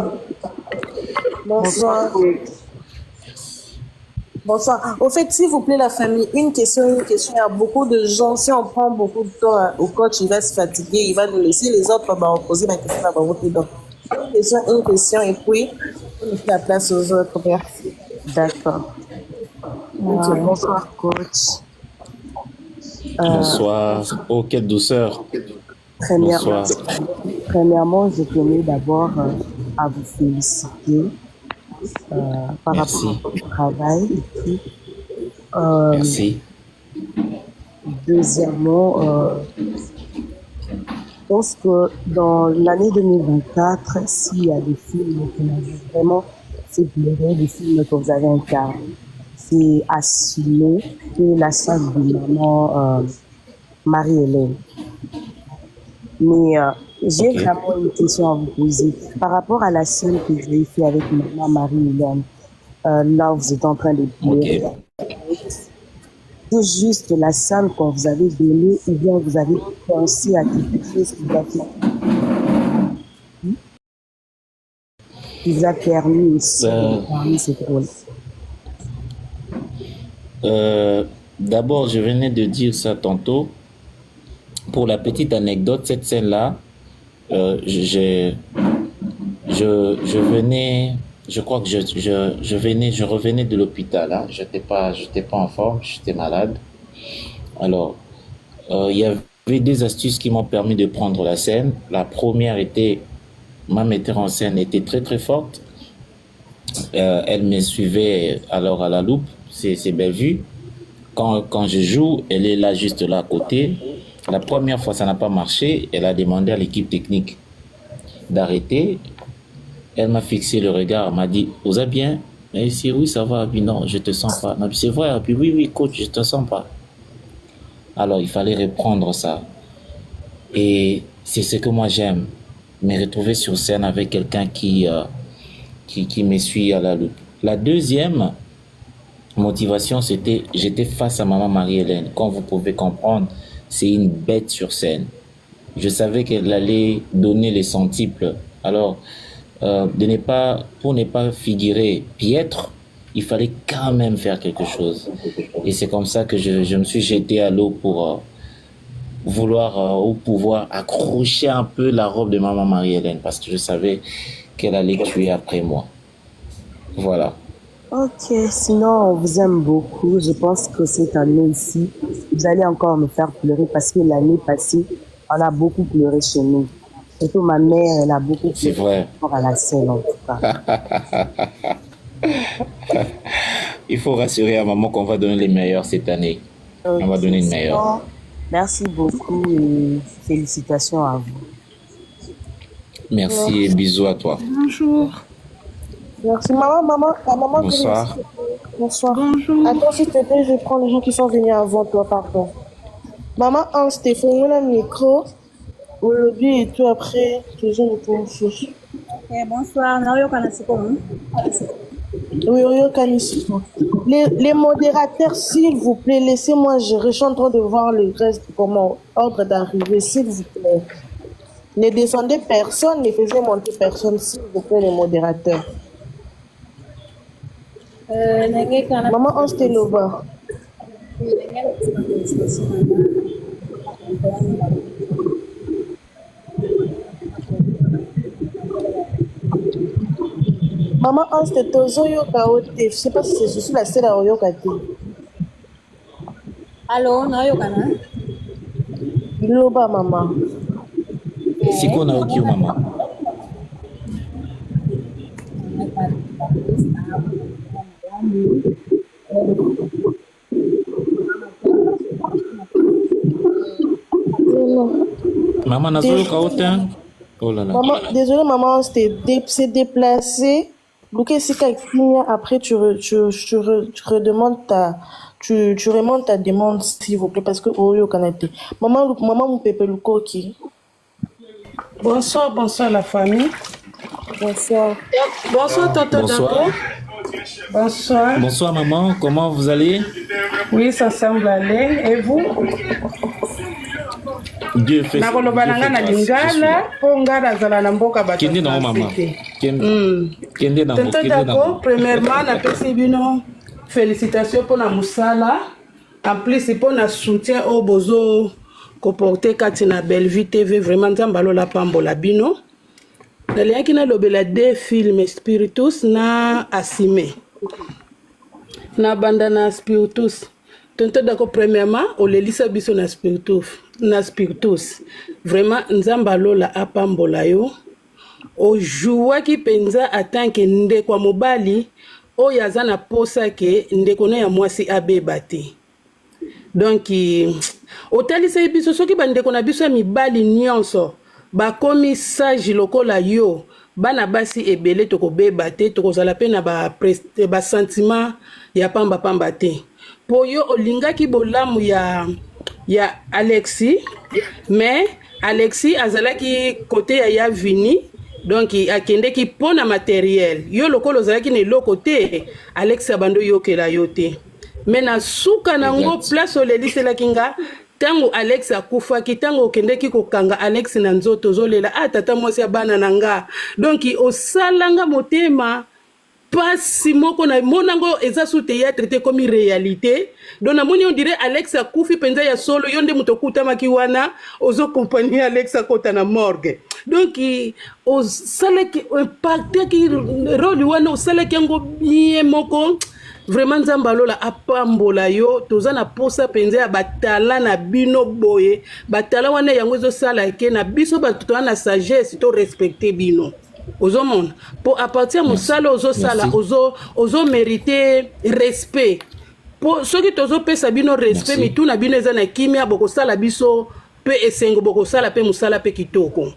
Bonsoir. Bonsoir. Au fait, s'il vous plaît, la famille, une question. Il y a beaucoup de gens. Si on prend beaucoup de temps au coach, il va se fatiguer, il va nous laisser. Les autres, on va poser la question à votre dedans. Une question, et puis, on fait la place aux autres. Merci. D'accord. Bonsoir, coach. Bonsoir. Oh, quelle douceur. Bonsoir. Premièrement, je tenais d'abord à vous féliciter par rapport à votre travail. Et puis, merci. Deuxièmement, je pense que dans l'année 2024, s'il y a des films qui m'ont vraiment fait pleurer, des films que vous avez incarnés, c'est assumer que la scène de maman Marie-Hélène. Mais j'ai vraiment une question à vous poser. Par rapport à la scène que vous avez fait avec maman Marie-Hélène, là vous êtes en train de pleurer. C'est juste la scène qu'on vous avez donnée ou bien vous avez pensé à quelque chose qui vous a fait qui vous a permis aussi de parler cette rôle. D'abord, je venais de dire ça tantôt. Pour la petite anecdote, cette scène-là, je revenais de l'hôpital. Hein. J'étais pas en forme, j'étais malade. Alors, il y avait des astuces qui m'ont permis de prendre la scène. La première était ma metteur en scène était très très forte. Elle me suivait alors à la loupe, c'est bien vu. Quand je joue, elle est là juste là à côté. La première fois, ça n'a pas marché. Elle a demandé à l'équipe technique d'arrêter. Elle m'a fixé le regard, m'a dit « Vous allez bien ?» Mais si oui, ça va. Puis non, je te sens pas. Non, c'est vrai. Puis oui, coach, je te sens pas. Alors, il fallait reprendre ça. Et c'est ce que moi j'aime, me retrouver sur scène avec quelqu'un qui me suit à la loupe. La deuxième motivation, c'était j'étais face à maman Marie-Hélène. Comme vous pouvez comprendre, c'est une bête sur scène. Je savais qu'elle allait donner les centiples. Alors, pour ne pas figurer piètre, il fallait quand même faire quelque chose. Et c'est comme ça que je me suis jeté à l'eau pour vouloir ou pouvoir accrocher un peu la robe de maman Marie-Hélène parce que je savais qu'elle allait tuer après moi. Voilà. Ok, sinon on vous aime beaucoup. Je pense que cette année ici, vous allez encore nous faire pleurer parce que l'année passée, on a beaucoup pleuré chez nous. Surtout ma mère, elle a beaucoup pleuré. C'est vrai. À la scène en tout cas. Il faut rassurer à maman qu'on va donner les meilleurs cette année. On va donner une meilleure. Merci beaucoup et félicitations à vous. Merci et bisous à toi. Bonjour. Merci. Maman. Bonsoir. Bonsoir. Bonjour. Attends, s'il te plaît, je prends les gens qui sont venus avant toi, pardon. Maman, Stéphane, on a le micro. Au lobby et tout après, toujours pour chose. Bonsoir. Les modérateurs, s'il vous plaît, laissez-moi gérer. Je suis en train de voir le reste, comment ordre d'arrivée, s'il vous plaît. Ne descendez personne, ne faisez monter personne, s'il vous plaît, les modérateurs. Maman, on se là-bas. Maman, on se tozo yoka ote. Je sais pas si je suis la seule à yoka te. Allô, na yoka na? Loba, maman. C'est qu'on a au maman. Maman, n'a pas autant. Oh là là. Maman, désolée, maman, s'est déplacé. Donc, après, tu redemandes tu remontes ta demande, s'il vous plaît, parce que Oyo Kanate. Maman, mon pépé Luko qui. Bonsoir la famille. Bonsoir. Bonsoir, tonton Dako. Bonsoir. Bonsoir, maman. Comment vous allez? Oui, ça semble aller. Et vous? Dieu fait ça. Kende na maman. Kende na maman. Premièrement, na pesi bino félicitations pour la musala. En plus, pour le soutien au bozo comporté Katina Bellevue TV. Vraiment, nzambalo la pambola bino. Nalia qui na lobela deux films Spiritus na Asime. Na banda na Spiritus. Tonton Dako premièrement, o lelisa biso na Spiritus. Vraiment, nzambalo la apambola yo. O joua ki penza atanke nde kwa mobali. O yazana posa ke ndeko na ya mwasi abeba te. Donc otalisa biso soki bandeko na biso ya mibali nyonso bakomi sage lokola yo bana basi ebele tokobeba te tokozala pe na ba sentiment ya pamba te. Po yo olingaki bolamu ya Alexis, mais Alexis azalaki côté ya Vini. Donc akende ki pona matériel yo lokolo zalaki ne lokote Alex abando yokela yote mais na suka nango place olelisela kinga tango Alex akufa ki tango okende ki kokanga Alex na nzoto zolela tata mwasi abana nanga donc osalanga motema pasi moko na monango eza sous théâtre te comme réalité donc na moni on dirait Alex akufi penza ya solo yonde mutokuta makiwana ozo compagnie Alex akota na morgue donc o sala ki impacté ki rôle wana o sala ki ngo bien moko vraiment nzambe alola apambola yo toza na posa penza ya batala na bino boye batala wana yango ezosala ke na biso bato toza na sagesse to respecte bino ozomona po à partir mosala ozosala ozomérite respect po soki tozopesa bino respect mituna bino eza na kimia bokosala biso mpe esengo bokosala mpe mosala mpe kitoko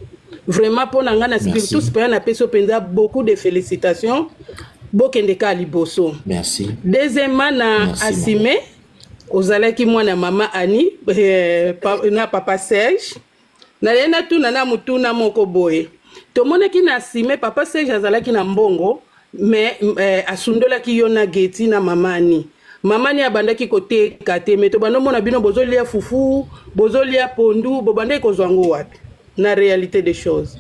vraiment mpo na ngai na spiritus mpe na peso mpenza beaucoup de félicitations bokende ka liboso. Merci. Deuxièmement na Asime ozalaki mwana mama Ani na papa Serge na yena tuna na mutuna moko boye tomonaki na Asime papa Serge azalaki na mbongo mais asundolaki yo na geti na mama Ani. Mama Ani abandaki koteka te mais tobanomona bino bozolia fufu bozolia pondu bobandaki kozwa ngo wapi na réalité des choses.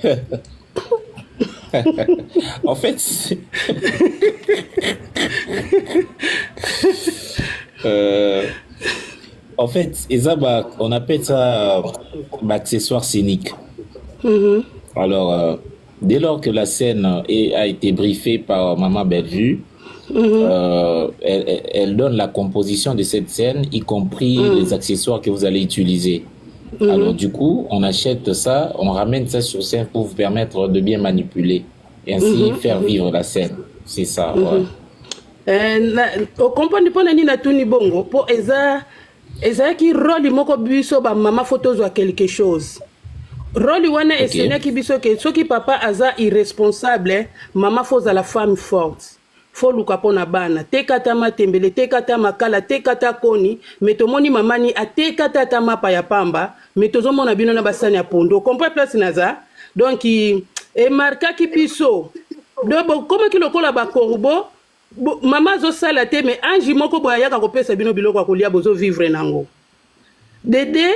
En fait, en fait, on appelle ça accessoire scénique. Alors, dès lors que la scène a été briefée par Maman Bellevue, elle donne la composition de cette scène, y compris les accessoires que vous allez utiliser. Alors du coup, on achète ça, on ramène ça sur scène pour vous permettre de bien manipuler et ainsi faire vivre la scène. C'est ça. Au compagnie pour nani na tuni bongo pour eza ki rôle moko biso ba mama photos ou quelque chose. Rôle wana esenya ki biso ke soki papa aza irresponsable, mama faut à la femme forte. Faut luka pona bana tekata matembele tekata makala tekata koni metomoni mamani atekata tamapa ya pamba metozomona bino na basani ya pondo comprend place naza donc e marka ki piso dobo comme ki lokola ba korbo mama zo sala te mais anji moko boya ka kopesa bino biloko kolia bozo vivre nango dede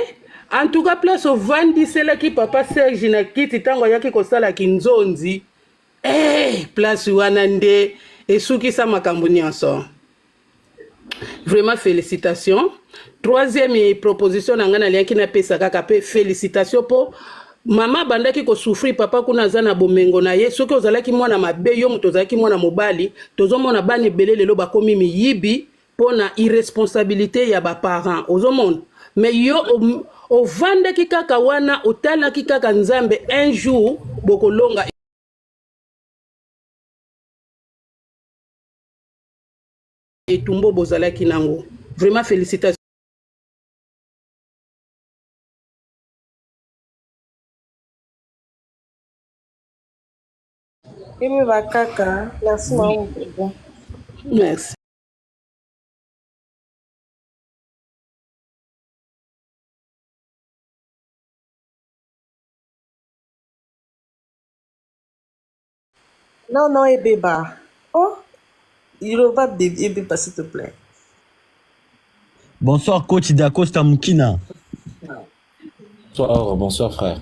en tout cas place au vandi sela ki papa Serge na kiti tango yaki ko sala kinzonzi place wana nde et souki sa makambo nyonso. Vraiment félicitations. Troisième proposition nanga na liaki na pesa kaka pe félicitations pour mama bandaki ko souffrir papa kuna zana bomengo na ye soki ozalaki mwana mabe yo muto ozalaki mwana mobali tozomona bani belé lelo bakomi miyibi pona irresponsabilité ya ba parents ozomona mais yo ovandaki kaka wana otalaki kaka nzambe un jour bokolonga et Tumbo Bozala Kinango. Vraiment félicitations. Merci, maman. Merci. Non, Ebeba. Oh, il va Ebeba, s'il te plaît. Bonsoir, coach Dacosta Mukina. Bonsoir, frère.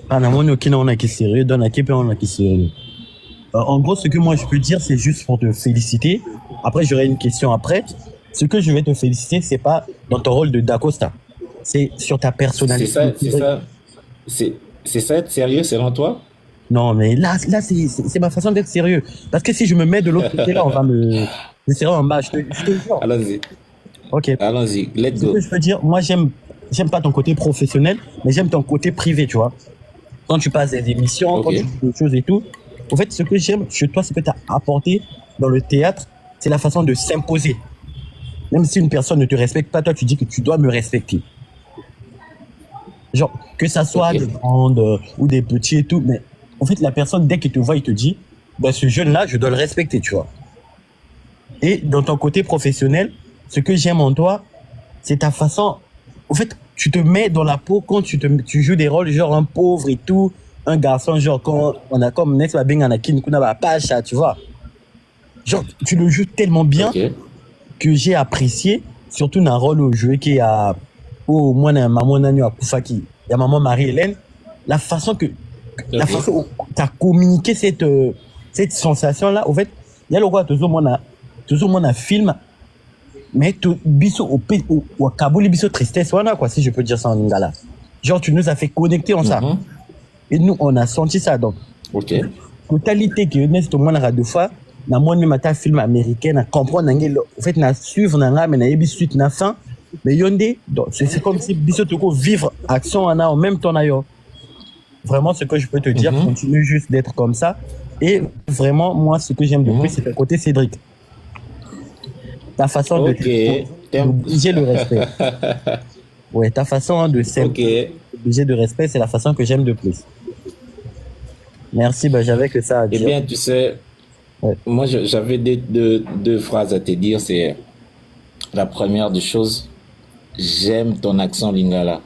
On a qui sérieux, dans l'équipe, on a qui sérieux. En gros, ce que moi je peux dire, c'est juste pour te féliciter. Après, j'aurai une question après. Ce que je vais te féliciter, c'est pas dans ton rôle de Dacosta. C'est sur ta personnalité. C'est ça être sérieux selon toi? Non, mais là c'est ma façon d'être sérieux. Parce que si je me mets de l'autre côté, là, on va me serrer en bas. Je te jure. Allons-y. Ok. Allons-y, let's go. Ce que je peux dire, moi, j'aime pas ton côté professionnel, mais j'aime ton côté privé, tu vois. Quand tu passes des émissions, quand tu fais des choses et tout. En fait, ce que j'aime chez toi, c'est que tu as apporté dans le théâtre, c'est la façon de s'imposer. Même si une personne ne te respecte pas, toi, tu dis que tu dois me respecter. Genre, que ça soit des grandes ou des petits et tout, mais en fait, la personne, dès qu'il te voit, il te dit, bah, ce jeune-là, je dois le respecter, tu vois. Et dans ton côté professionnel, ce que j'aime en toi, c'est ta façon. En fait, tu te mets dans la peau quand tu joues des rôles genre un pauvre et tout, un garçon genre quand on a comme Nex Babing Anakin Kuna Pacha, tu vois. Genre, tu le joues tellement bien que j'ai apprécié, surtout dans un rôle où joué qui a au moins maman Nanyo à Koufaki, il y a maman Marie-Hélène, la façon où tu as communiqué cette sensation-là, en fait, il y a le roi, tout le monde a film. Mais tu biso au Kabouli biso tristesse wana quoi, si je peux dire ça en lingala. Genre tu nous as fait connecter en ça. Et nous on a senti ça donc. OK. Totalité que n'est tout le monde a deux fois na moi même ata film américain na comprendre en fait na suivre na mais na yebi suite na fin mais yonde donc c'est comme si biso toko vivre action en même temps na yo. Vraiment ce que je peux te dire, continue juste d'être comme ça et vraiment moi ce que j'aime de plus c'est ton côté Cédric. Ta façon de obliger le respect. Ouais, ta façon de obliger de respect, c'est la façon que j'aime de plus. Merci, j'avais que ça à dire. Eh bien, tu sais, moi j'avais deux phrases à te dire. C'est la première des choses, j'aime ton accent lingala.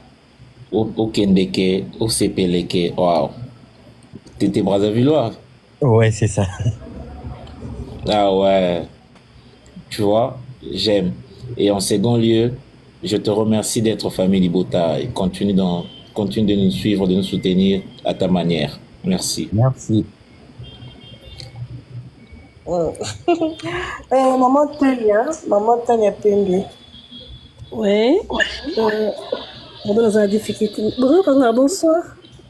Au Kendeke, au Sepeleke, waouh. T'étais Brazzavillois? Ouais, c'est ça. Ah ouais. Tu vois, j'aime. Et en second lieu, je te remercie d'être famille Libota et continue de nous suivre, de nous soutenir à ta manière. Merci. Merci. Maman Tania Pembe. Ouais. On est dans la difficulté. Bonsoir.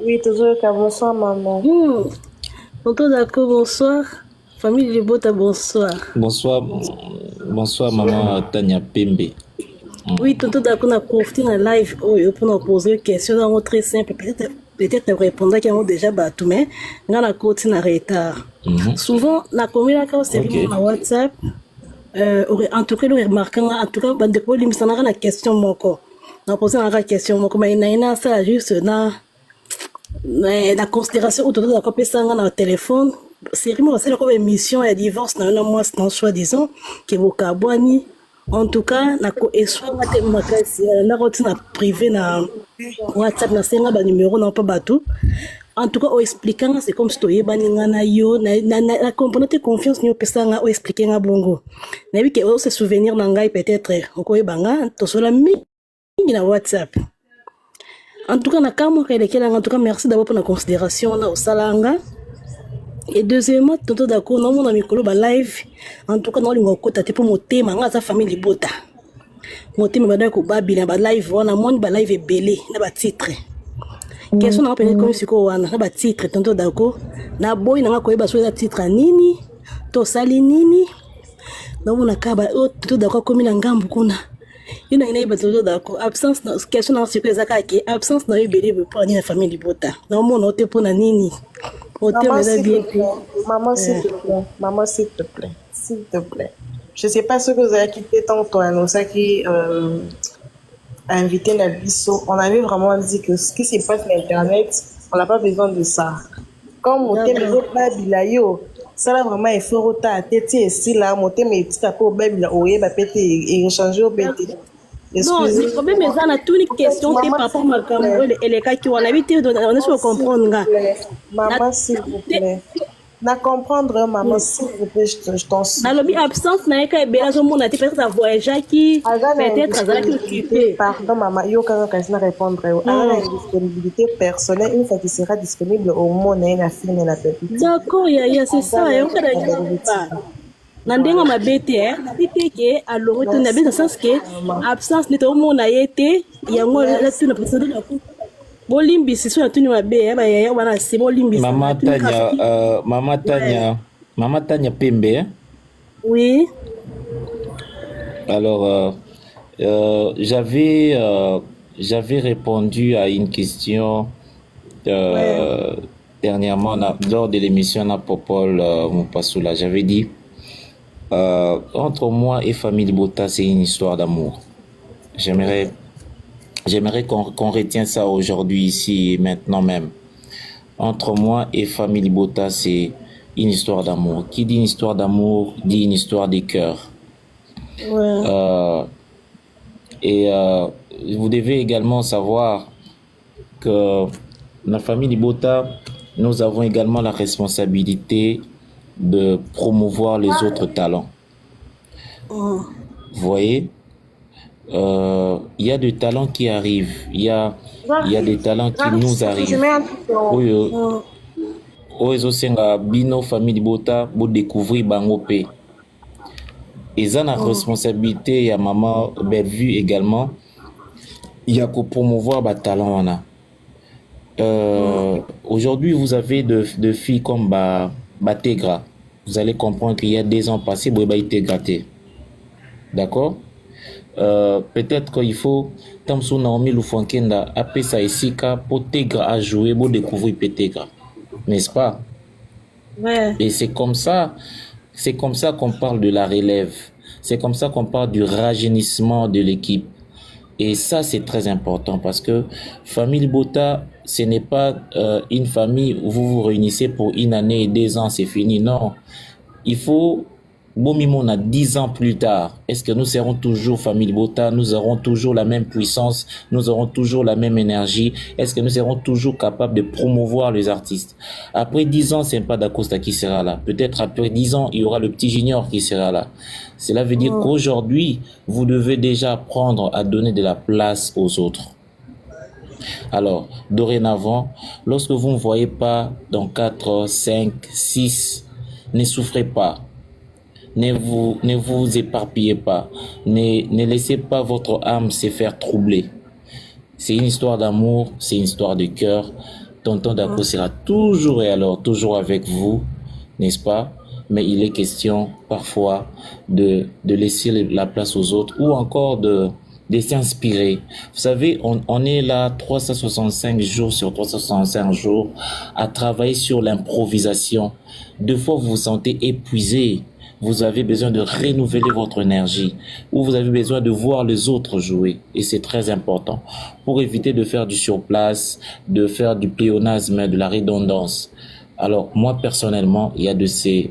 Oui, toujours bonsoir, maman. Tonton d'accord, bonsoir. Famille Libota, bonsoir. Bonsoir, maman Tania Pembe. Oui, tonton d'accord, on a profité dans la live pour nous poser une question très simple. Peut-être répondre à qui ont déjà battu, mais on a continué en retard. Souvent, la communauté c'est sur WhatsApp. En tout cas, le remarquant, en tout cas, bande de problèmes, ça n'a la question mon corps. On a posé la question mon corps, mais il y a ça juste dans la considération autour de la copie ça dans le téléphone. C'est vraiment c'est comme émission et divorce dans un mois dans soi-disant que vous cabani. En tout cas, na ko eswa ngate makasi na rotina privé na WhatsApp na senga ba numéro na pas batou. En tout cas, au expliquant c'est comme si tu y baninga na yo na componente confiance ni opesa nga o expliquer nga bongo. Na bi ke o se souvenir na ngai peut-être ko yebanga to sola mingi na WhatsApp. En tout cas, na kamo ka lekela en tout cas merci d'abord pour la considération na osalanga. Et deuxièmement, tonton d'accord, non mon ami kolo ba live. En tout cas, non lingo kota te pour monter manga sa famille Libota. Monter me bada ko ba bila ba live wana mon ba live belé na ba titre. Question na peut-être comme siko wana na ba titre tonton d'accord. Na boy na ko ba so na titre nini? To sali nini? Na mona ka ba tonton d'accord comme na ngambu kuna. Ina ina ba tonton d'accord. Absence na question na siko ezaka ke absence na belé pour ni la famille Libota. Na mona te pour na nini? Maman, s'il te plaît. Maman, s'il te plaît. S'il te plaît. Je ne sais pas ce que vous avez quitté tantôt, ça qui a invité la bisso. On avait vraiment dit que ce qui se passe sur Internet, on n'a pas besoin de ça. Comme mon thème est pas bilayo, ça là vraiment il faut rota à tête ici là, mon thème est petit à peu baby là, oye, bah pété et changer au pété. Non, le problème est dans toute une question qui par rapport à Cameroun et les cas qui ont l'habitude on est sur comprendre. Maman, s'il vous plaît. Na comprendre, maman, s'il vous plaît, je t'en supplie. Dans l'absence, n'a pas été mon peut-être à voyager qui peut-être à occupé. Pardon, maman, il y a aucun cas à répondre. À une disponibilité personnelle, une fois qu'il sera disponible au monde, il y a une fille, la petite. D'accord, c'est ça. Et on peut dire Nandenga mabete ke alors tu n'as pas sens que absence n'est au monde a été il y a moi là tu n'as pas de la bolimbi c'est sur tu n'as pas ya wana c'est bolimbi Maman Tania Pembe. Oui. Alors j'avais répondu à une question dernièrement lors de l'émission na Popol Mopassoula. J'avais dit entre moi et famille Libota, c'est une histoire d'amour. J'aimerais qu'on retienne ça aujourd'hui, ici et maintenant même. Entre moi et famille Libota, c'est une histoire d'amour. Qui dit une histoire d'amour, dit une histoire des cœurs. Vous devez également savoir que la famille Libota, nous avons également la responsabilité de promouvoir les autres talents. Vous voyez, il y a des talents qui arrivent, il y a des talents qui nous arrivent. Oezosenga bino famille Libota bo découvrir bango pe. Et ça la responsabilité ya maman Bellevue également. Il y a que promouvoir ba talent Aujourd'hui vous avez de filles comme Bategra. vous allez comprendre qu'il y a des ans passés, Boba était gâté. D'accord? Peut-être qu'il faut, tant que Naomi Lufankenda appelle ça ici, pour Tegra à jouer, pour découvrir Tegra. N'est-ce pas? Ouais. Et c'est comme ça qu'on parle de la relève. C'est comme ça qu'on parle du rajeunissement de l'équipe. Et ça, c'est très important parce que famille Bota, ce n'est pas une famille où vous vous réunissez pour une année et 2 ans, c'est fini. Non. Il faut, on a 10 ans plus tard. Est-ce que nous serons toujours famille Bota? Nous aurons toujours la même puissance? Nous aurons toujours la même énergie? Est-ce que nous serons toujours capables de promouvoir les artistes? Après 10 ans, c'est pas d'Acosta qui sera là. Peut-être après 10 ans, il y aura le petit junior qui sera là. Cela veut dire qu'aujourd'hui, vous devez déjà apprendre à donner de la place aux autres. Alors, dorénavant, lorsque vous ne voyez pas dans 4, 5, 6, ne souffrez pas. Ne vous éparpillez pas. Ne laissez pas votre âme se faire troubler. C'est une histoire d'amour, c'est une histoire de cœur. Tonton Dako sera toujours et alors toujours avec vous, n'est-ce pas? Mais il est question parfois de laisser la place aux autres ou encore de s'inspirer. Vous savez, on est là 365 jours sur 365 jours à travailler sur l'improvisation. Des fois, vous vous sentez épuisé. Vous avez besoin de renouveler votre énergie ou vous avez besoin de voir les autres jouer. Et c'est très important pour éviter de faire du surplace, de faire du pléonasme, de la redondance. Alors, moi, personnellement, il y a de ces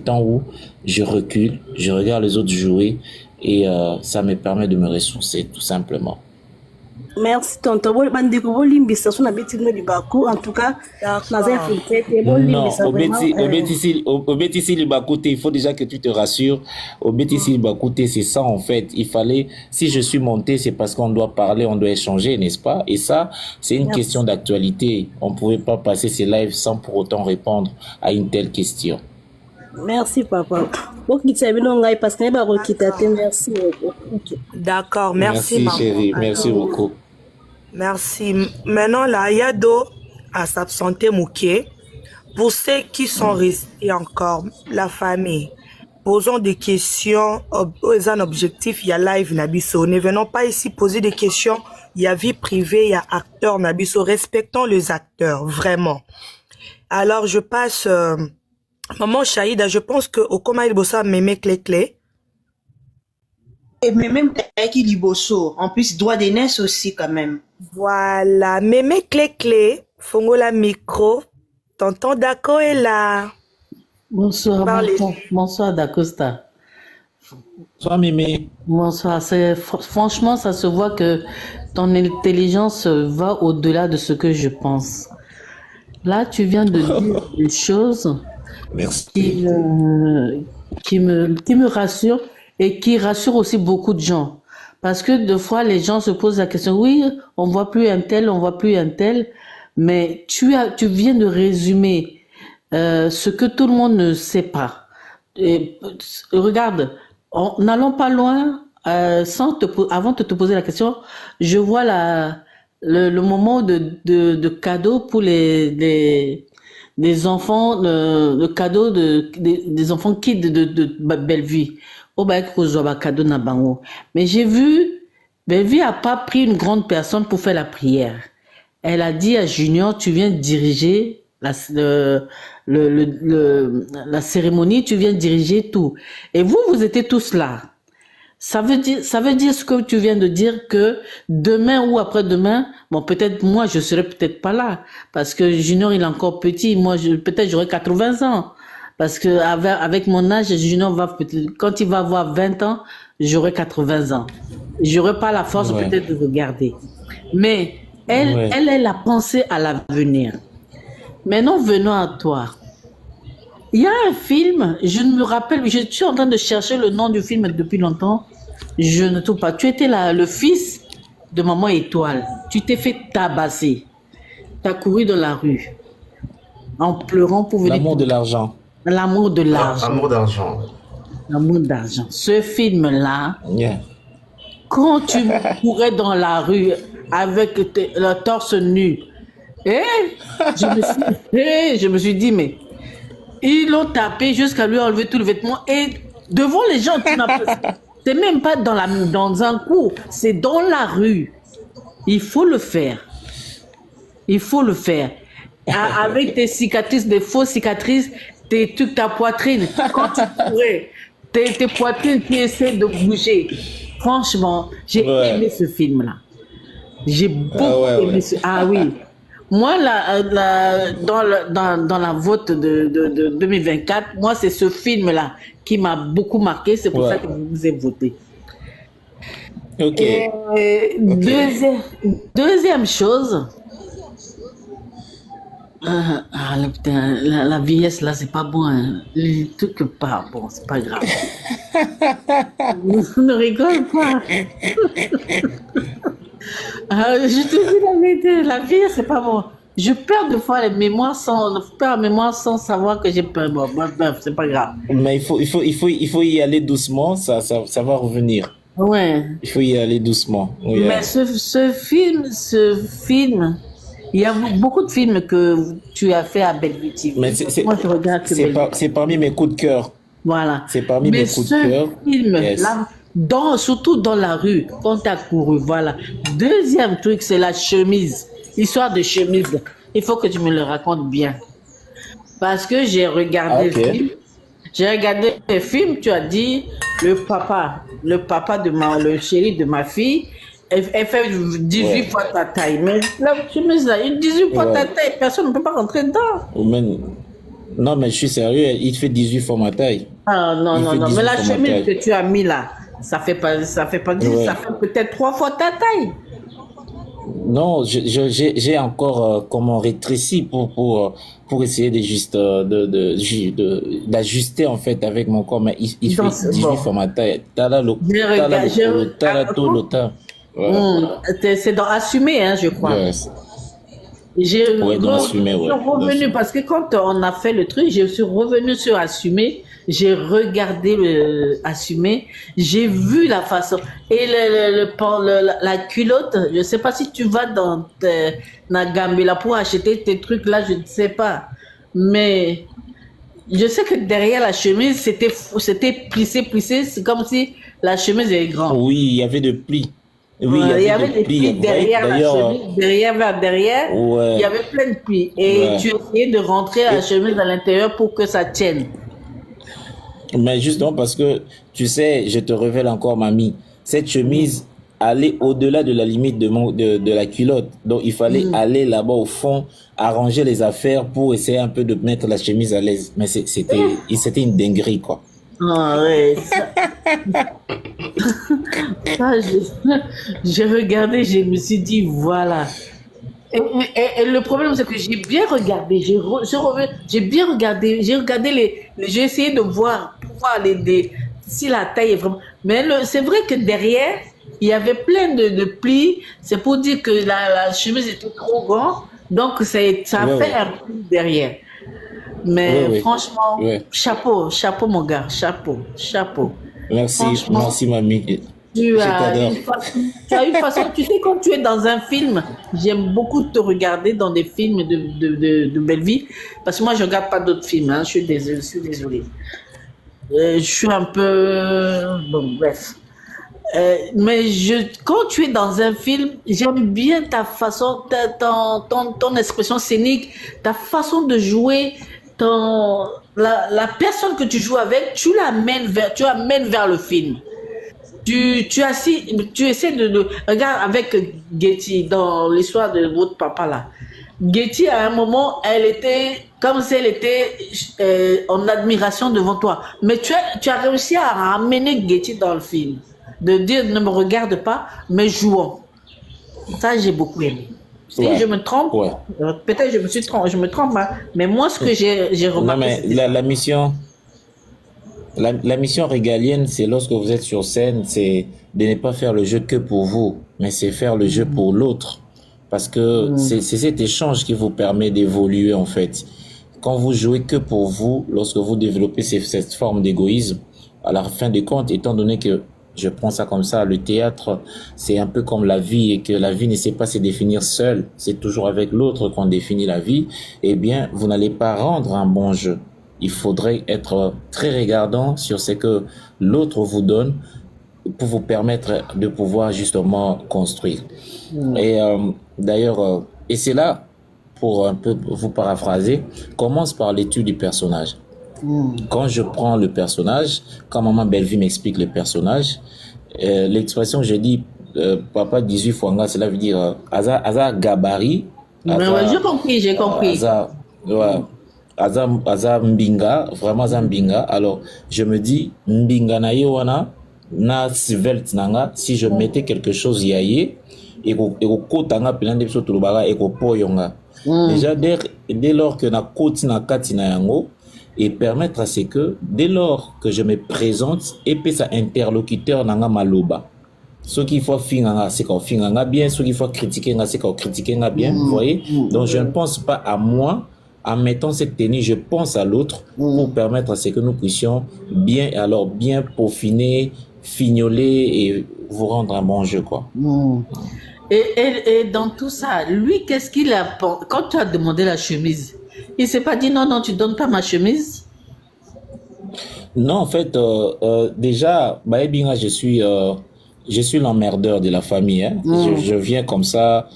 temps où je recule, je regarde les autres jouer et ça me permet de me ressourcer tout simplement. Merci tonton. En tout cas, non, au Bétissi Libakoté, il faut déjà que tu te rassures. Au Bétissi Libakoté, c'est ça en fait. Il fallait, si je suis monté, c'est parce qu'on doit parler, on doit échanger, n'est-ce pas? Et ça, c'est une question d'actualité. On ne pouvait pas passer ces lives sans pour autant répondre à une telle question. Merci papa. Merci. D'accord, merci maman. Chérie, merci beaucoup. Merci. Maintenant, là, il y a d'autres à s'absenter, Mouké. Pour ceux qui sont restés encore, la famille, posons des questions. Un objectif, il y a live Nabiso. Ne venons pas ici poser des questions. Il y a vie privée, il y a acteurs Nabiso. Respectons les acteurs, vraiment. Alors, je passe... Maman Chaïda, je pense que au Koma il bossa mémé clé. Et même qui liboso, en plus droit d'aînesse aussi quand même. Voilà, mémé clé, Fongola micro, tonton Dako est là. Bonsoir, bonsoir Dacosta. Bonsoir Mémé. Bonsoir, franchement ça se voit que ton intelligence va au-delà de ce que je pense. Là tu viens de dire une chose. Merci. Qui me rassure et qui rassure aussi beaucoup de gens. Parce que des fois, les gens se posent la question, oui, on voit plus un tel, mais tu viens de résumer ce que tout le monde ne sait pas. Et, regarde, n'allons pas loin, avant de te poser la question, je vois le moment de cadeau pour des enfants, le cadeau des enfants kids de Bellevue. Mais j'ai vu, Bellevue a pas pris une grande personne pour faire la prière. Elle a dit à Junior, tu viens diriger la cérémonie, tu viens diriger tout. Et vous étiez tous là. Ça veut dire ce que tu viens de dire, que demain ou après-demain, bon, peut-être moi, je serai peut-être pas là, parce que Junior, il est encore petit, moi, peut-être j'aurai 80 ans, parce que avec mon âge, Junior quand il va avoir 20 ans, j'aurai 80 ans. J'aurai pas la force peut-être de regarder. Mais elle a pensé à l'avenir. Maintenant, venons à toi. Il y a un film, je ne me rappelle, je suis en train de chercher le nom du film depuis longtemps. Je ne trouve pas. Tu étais le fils de Maman Étoile. Tu t'es fait tabasser. Tu as couru dans la rue en pleurant pour venir. L'amour de l'argent. L'amour de l'argent. L'amour d'argent. L'amour d'argent. Ce film-là, quand tu courais dans la rue avec le torse nu, je me suis dit, mais Ils l'ont tapé jusqu'à lui enlever tout le vêtement. Et devant les gens, c'est même pas dans un cours, c'est dans la rue. Il faut le faire. Il faut le faire. Avec tes cicatrices, des fausses cicatrices, ta poitrine. Quand tu pourrais, tes poitrines qui essaient de bouger. Franchement, j'ai aimé ce film-là. J'ai beaucoup aimé ce... Ah oui. Moi, dans la vote de 2024, moi, c'est ce film-là qui m'a beaucoup marqué. C'est pour ça que je vous ai voté. Ok. Deuxième chose... la vieillesse là, c'est pas bon. Hein. Les trucs pas bon, c'est pas grave. Ne rigole pas. Je te dis la vérité, la vieillesse c'est pas bon. Je perds des fois la mémoire sans savoir que j'ai peur. Bon, bref, c'est pas grave. Mais il faut y aller doucement, ça va revenir. Ouais. Il faut y aller doucement. Oui, mais ce film. Il y a beaucoup de films que tu as fait à Bellevue TV. Mais moi, je regarde c'est parmi mes coups de cœur. Voilà. C'est parmi mes coups de cœur. Film, surtout dans la rue, quand tu as couru, voilà. Deuxième truc, c'est la chemise. L'histoire de chemise. Il faut que tu me le racontes bien. Parce que j'ai regardé le film. J'ai regardé le film, tu as dit, le papa le chéri de ma fille, elle fait 18 fois ta taille. Mais la chemise là, 18 fois ta taille, personne ne peut pas rentrer dedans. Non, mais je suis sérieux, il fait 18 fois ma taille. Ah non. Mais la chemise que tu as mis là, ça fait pas 10, ça fait peut-être 3 fois ta taille. Non, j'ai encore rétréci pour essayer d'ajuster en fait avec mon corps, mais il fait 18 fois ma taille. C'est dans Assumer, hein, je crois. J'ai revenu parce que quand on a fait le truc, je suis revenu sur Assumer, j'ai regardé Assumer, j'ai vu la façon et la culotte. Je sais pas si tu vas dans Nagambela pour acheter tes trucs là, je ne sais pas, mais je sais que derrière la chemise c'était plissé, c'est comme si la chemise est grande. Oui, il y avait des plis. Oui, il y avait des plis derrière la chemise, derrière, il y avait plein de plis. Et tu essayais de rentrer la chemise à l'intérieur pour que ça tienne. Mais justement parce que, tu sais, je te révèle encore, mamie, cette chemise allait au-delà de la limite de la culotte. Donc, il fallait aller là-bas au fond, arranger les affaires pour essayer un peu de mettre la chemise à l'aise. Mais c'était une dinguerie, quoi. Ah ouais, ça j'ai regardé, je me suis dit voilà. Et le problème c'est que j'ai bien regardé, j'ai essayé de voir si la taille est vraiment. Mais c'est vrai que derrière il y avait plein de plis. C'est pour dire que la chemise était trop grande, donc ça fait un pli derrière. Mais franchement, chapeau mon gars, chapeau. Merci mamie. Tu as une façon, tu sais, quand tu es dans un film, j'aime beaucoup te regarder dans des films de belle vie, parce que moi je regarde pas d'autres films, hein, je suis désolée. Je suis un peu... Bon, bref. Mais quand tu es dans un film, j'aime bien ta façon, ton expression scénique, ta façon de jouer. La personne que tu joues avec, tu l'amènes vers le film. Tu essaies de regarde avec Getty dans l'histoire de votre papa là. Getty à un moment, elle était comme si elle était en admiration devant toi. Mais tu as réussi à amener Getty dans le film, de dire ne me regarde pas, mais jouons. Ça j'ai beaucoup aimé. Si je me trompe, peut-être je me trompe, hein, mais moi ce que j'ai remarqué... Non, mais la mission régalienne, c'est lorsque vous êtes sur scène, c'est de ne pas faire le jeu que pour vous, mais c'est faire le jeu pour l'autre. Parce que c'est cet échange qui vous permet d'évoluer en fait. Quand vous jouez que pour vous, lorsque vous développez cette forme d'égoïsme, à la fin des comptes, étant donné que je prends ça comme ça, le théâtre, c'est un peu comme la vie et que la vie ne sait pas se définir seule, c'est toujours avec l'autre qu'on définit la vie, eh bien, vous n'allez pas rendre un bon jeu. il faudrait être très regardant sur ce que l'autre vous donne pour vous permettre de pouvoir justement construire. Et d'ailleurs, et c'est là, pour un peu vous paraphraser, commence par l'étude du personnage. Quand je prends le personnage, quand maman Bellevue m'explique le personnage, l'expression que je dis papa 18 fois, cela veut dire Aza gabarit. J'ai compris. Aza mbinga, vraiment Aza mbinga. Alors je me dis mbinga na yewana na svelte nanga, si je mettais quelque chose yaye et ko kotanga plein de choses tulubara et ko poyonga. Déjà dès lors que na koti na kati na yango, et permettre à ce que dès lors que je me présente et puis ça interlocuteur nanga maloba, ce qu'il faut finanga c'est qu'on finanga bien, ce qu'il faut critiquer c'est qu'on critiquer bien, vous voyez. Donc je ne pense pas à moi en mettant cette tenue, je pense à l'autre pour permettre à ce que nous puissions bien peaufiner, fignoler et vous rendre un bon jeu, quoi. Et dans tout ça, lui, qu'est-ce qu'il a... Quand tu as demandé la chemise, il s'est pas dit non, tu donnes pas ma chemise? Non, en fait, déjà, je suis l'emmerdeur de la famille. Hein. Je viens comme ça,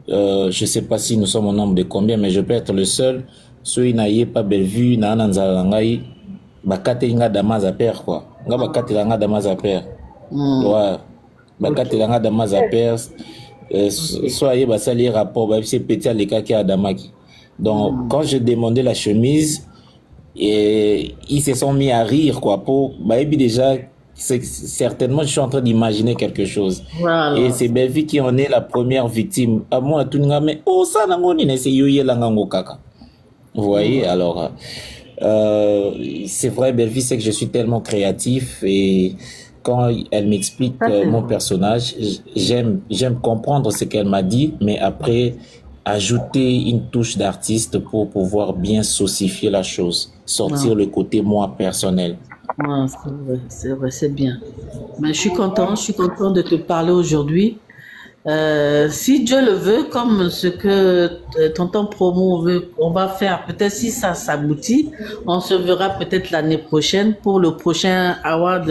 je sais pas si nous sommes au nombre de combien, mais je peux être le seul. Ceux qui n'aient pas Bellevue, n'ananzalangai, bakate inga damaza père, quoi. Nga bakate langa damaza père. Ouais. Bakate langa damaza père. Soyez basali rapport, c'est petit à l'écart qui a damaki. Donc, quand je demandais la chemise, et ils se sont mis à rire, quoi. Pour, déjà, certainement, je suis en train d'imaginer quelque chose. Voilà. Et c'est Bellevue qui en est la première victime. À moi, tout le monde, mais oh, ça, c'est yoye langango kaka. Vous voyez, alors, c'est vrai, Bellevue, c'est que je suis tellement créatif et quand elle m'explique mon personnage, j'aime comprendre ce qu'elle m'a dit, mais après, ajouter une touche d'artiste pour pouvoir bien saucifier la chose, sortir le côté moi personnel. C'est vrai, c'est bien. Mais je suis content de te parler aujourd'hui. Si Dieu le veut, comme ce que tonton Promo veut, on va faire, peut-être si ça s'aboutit, on se verra peut-être l'année prochaine pour le prochain award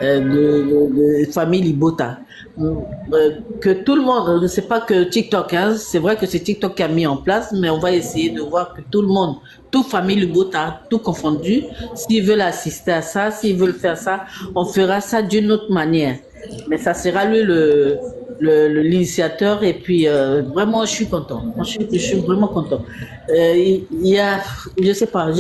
de famille Libota. Que tout le monde, ne sait pas que TikTok, hein, c'est vrai que c'est TikTok qui a mis en place, mais on va essayer de voir que tout le monde, toute famille Libota, tout confondu, s'ils veulent assister à ça, s'ils veulent faire ça, on fera ça d'une autre manière. Mais ça sera lui l'initiateur et puis vraiment je suis content. Je suis vraiment content. Il y a, je sais pas,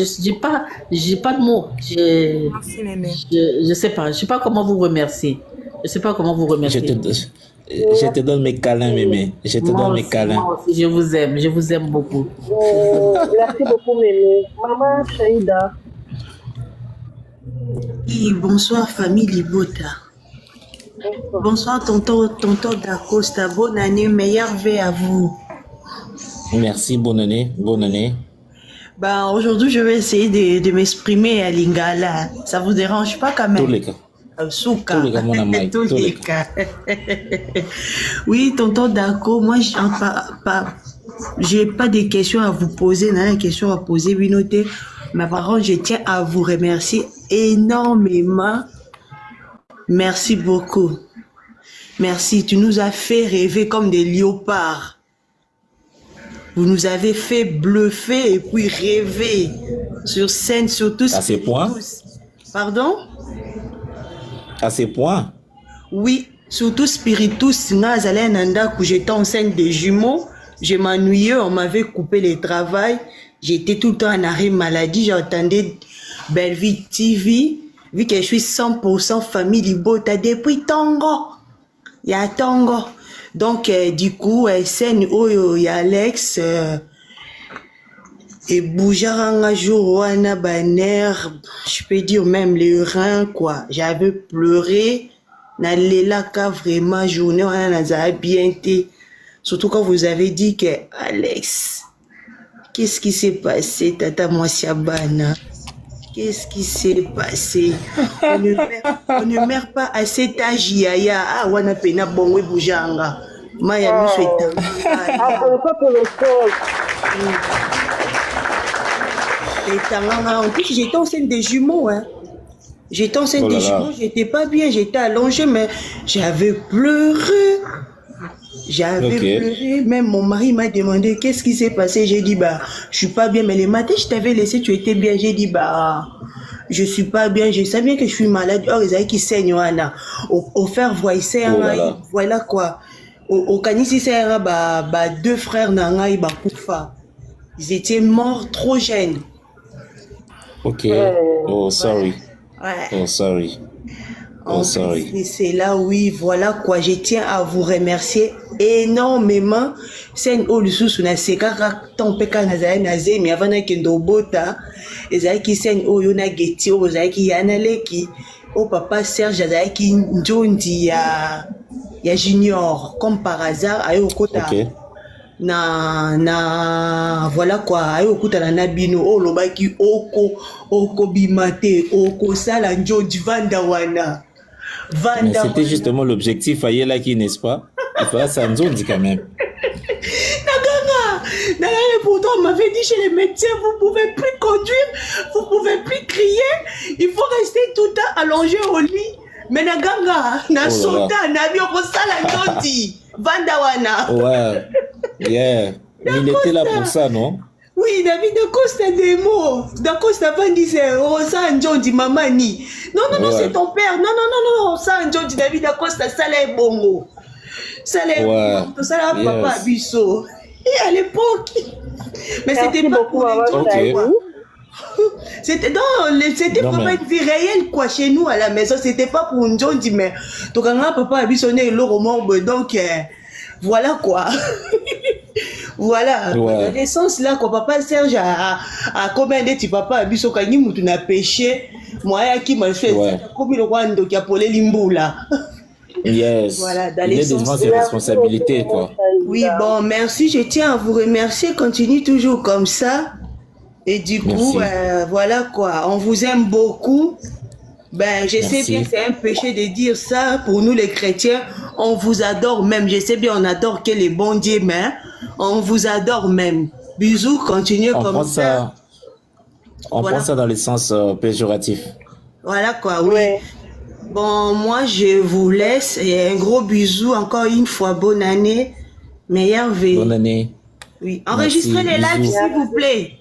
j'ai pas de mots. Je sais pas comment vous remercier. Je sais pas comment vous remercier. Je te donne mes câlins, mémé. Je te donne mes câlins. Moi aussi, je vous aime beaucoup. Merci beaucoup, mémé. Maman Chaïda. Oui, bonsoir famille Libota. Bonsoir tonton Dacosta, bonne année, meilleure vie à vous. Merci, bonne année. Ben, aujourd'hui, je vais essayer de m'exprimer à Lingala. Ça vous dérange pas quand même? Tous les cas. Souka. Tous les cas. Oui, tonton Daco, moi, j'ai pas de questions à vous poser, des questions à poser, oui, notez. Mais par contre, je tiens à vous remercier énormément. Merci beaucoup. Merci, tu nous as fait rêver comme des léopards. Vous nous avez fait bluffer et puis rêver sur scène, surtout. À ces points? Pardon? À ces points? Oui, surtout Spiritus, où j'étais enceinte des jumeaux, je m'ennuyais, on m'avait coupé le travail, j'étais tout le temps en arrêt maladie, j'entendais Bellevue TV. Vu que je suis 100% famille Libota depuis Tongo. Il y a Tongo. Donc, du coup, scène où il y a Alex, et Boujaranga Jourouana Banner, je peux dire même les reins, quoi. J'avais pleuré. Nalelaka vraiment journée, on a bien été. Surtout quand vous avez dit que Alex, qu'est-ce qui s'est passé, Tata Mwasiabana? Qu'est-ce qui s'est passé? On ne meurt pas à cet âge, yaya. Ah, on a pena bonwe boujanga. Maya nous souhaite. Ah, pas pour le sol. Et en plus, j'étais enceinte des jumeaux. Hein. J'étais enceinte des jumeaux, j'étais pas bien, j'étais allongée, mais j'avais pleuré. J'avais pleuré. Même mon mari m'a demandé qu'est-ce qui s'est passé. J'ai dit, bah, je suis pas bien. Mais les matins, je t'avais laissé, tu étais bien. J'ai dit, bah, je suis pas bien. Je sais bien que je suis malade. Oh, ils avaient qui saignent, Anna. Au faire voir, voilà quoi. Au Kanisi, c'est bah, 2 frères Nangaï, bah, Koufa. Ils étaient morts trop jeunes. Ok. Oh, sorry. Ouais. Oh, sorry. Oh, sorry. Et c'est là, oui, voilà quoi. Je tiens à vous remercier énormément. C'est une olusu na sekaka tompeka na zaye na ze mi avant na kendo bota. Ezai ki sen oyo na geti o zai ki yana leki. O papa Serge zai ki njondi ya junior comme par hasard ayo kota. Ok. Na voilà quoi ayo kutana na bino o lobaki oko bimate oko sala njondi vanda wana. Mais c'était justement l'objectif à Yelaki, n'est-ce pas? Il fallait ça nous dit quand même. Naganga, pourtant on m'avait dit chez les médecins, vous pouvez plus conduire, vous pouvez plus crier, il faut rester tout le temps allongé au lit. Mais Naganga, na sota, na bio sala njondi vanda wana. Ouais, yeah. Il était là pour ça, non? Oui, David de Costa Demo. De Costa Vandi, c'est Rosa Njondi Mamani. Non, c'est ton père. Non, ça Njondi David de Costa, ça l'est bongo. Ça l'est bongo. Ça l'est papa Abisso. Et à l'époque. Mais c'était pas pour les gens. C'était vraiment une vie réelle, quoi, chez nous à la maison. C'était pas pour Njondi, mais. Donc, quand papa Abisso n'est le roman, donc, voilà quoi. Voilà, la naissance là, quand papa Serge a combien de petits papa Abisso Kangi Moutou n'a péché, moi qui m'a fait comme le roi qui a polé Limboula. Yes. Voilà, dans il est devant ses responsabilités, quoi. Oui, bon, merci, je tiens à vous remercier, continue toujours comme ça. Et du coup, voilà quoi, on vous aime beaucoup. Ben, je sais bien, c'est un péché de dire ça. Pour nous les chrétiens, on vous adore même. Je sais bien, on adore que les bons dieux, mais on vous adore même. Bisous, continuez comme ça. On prend ça dans le sens péjoratif. Voilà quoi, oui. Bon, moi, je vous laisse. Et un gros bisou, encore une fois. Bonne année. Meilleure vie. Bonne année. Oui. Enregistrez les lives, s'il vous plaît.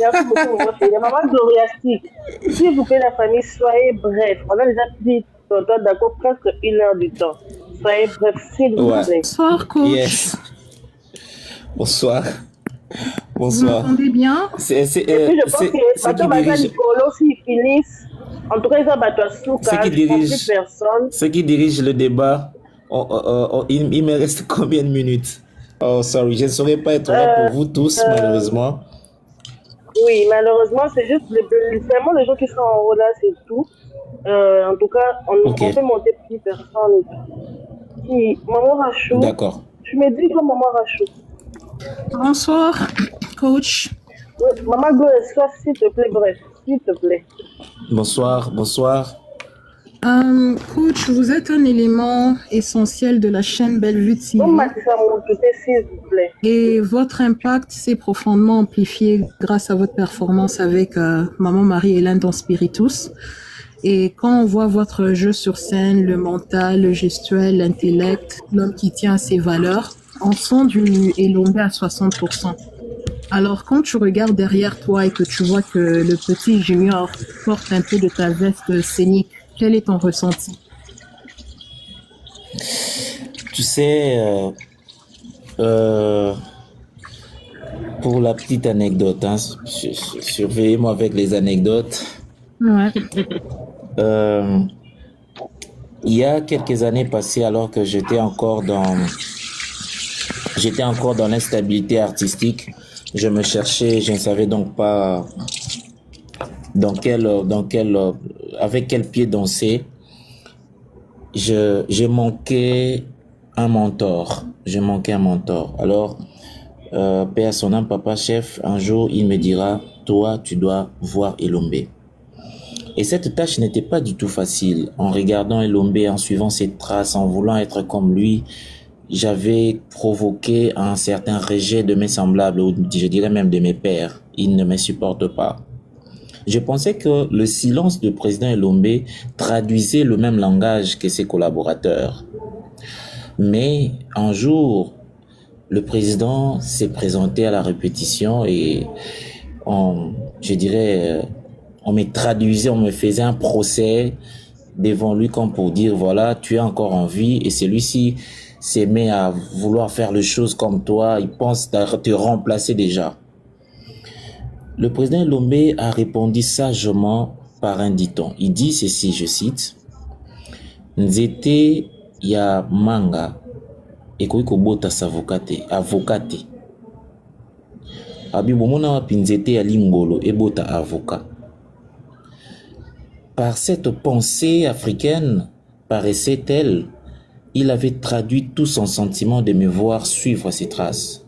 Merci beaucoup, maman Gloriastique. S'il vous plaît, la famille, soyez bref. On a déjà dit, d'accord, presque 1 heure du temps. Soyez bref, s'il vous plaît. Bonsoir, coach. Yes. Bonsoir. Bonsoir. Vous m'entendez bien? Je pense que Madame Nicolo, s'ils finissent, en tout cas, ils ont battu à Souka, personne. Ceux qui dirigent le débat, il me reste combien de minutes? Oh, sorry, je ne saurais pas être là pour vous tous, malheureusement. Oui, malheureusement, c'est juste vraiment les gens qui sont en haut là, c'est tout. En tout cas, on peut monter plus personne. Oui, Maman Rachou. D'accord. Tu me dis comme Maman Rachou. Bonsoir, coach. Oui, Maman Goessois, s'il te plaît, bref, s'il te plaît. Bonsoir, bonsoir. Coach, vous êtes un élément essentiel de la chaîne Bellevue TV. Et votre impact s'est profondément amplifié grâce à votre performance avec Maman Marie-Hélène dans Spiritus. Et quand on voit votre jeu sur scène, le mental, le gestuel, l'intellect, l'homme qui tient à ses valeurs, on sent du Elombe à 60%. Alors, quand tu regardes derrière toi et que tu vois que le petit junior porte un peu de ta veste scénique, quel est ton ressenti? Tu sais, pour la petite anecdote, hein, surveillez-moi avec les anecdotes. Ouais. Il y a quelques années passées, alors que j'étais encore dans l'instabilité artistique, je me cherchais, je ne savais donc pas avec quel pied danser. J'ai manqué un mentor. Alors, paix à son âme, papa chef, un jour, il me dira, toi, tu dois voir Elombe. Et cette tâche n'était pas du tout facile. En regardant Elombe, en suivant ses traces, en voulant être comme lui, j'avais provoqué un certain rejet de mes semblables, ou je dirais même de mes pairs. Ils ne me supportent pas. Je pensais que le silence du président Elombe traduisait le même langage que ses collaborateurs. Mais un jour, le président s'est présenté à la répétition et on me traduisait, on me faisait un procès devant lui comme pour dire, voilà, tu es encore en vie, et celui-ci s'est mis à vouloir faire les choses comme toi, il pense te remplacer déjà. Le président Lombe a répondu sagement par un dicton. Il dit ceci, je cite, Nzete ya manga ekoki kobota savokate avocate. Abi bomona wapi nzete ya lingolo ebota avocat. Par cette pensée africaine, paraissait-elle, il avait traduit tout son sentiment de me voir suivre ses traces.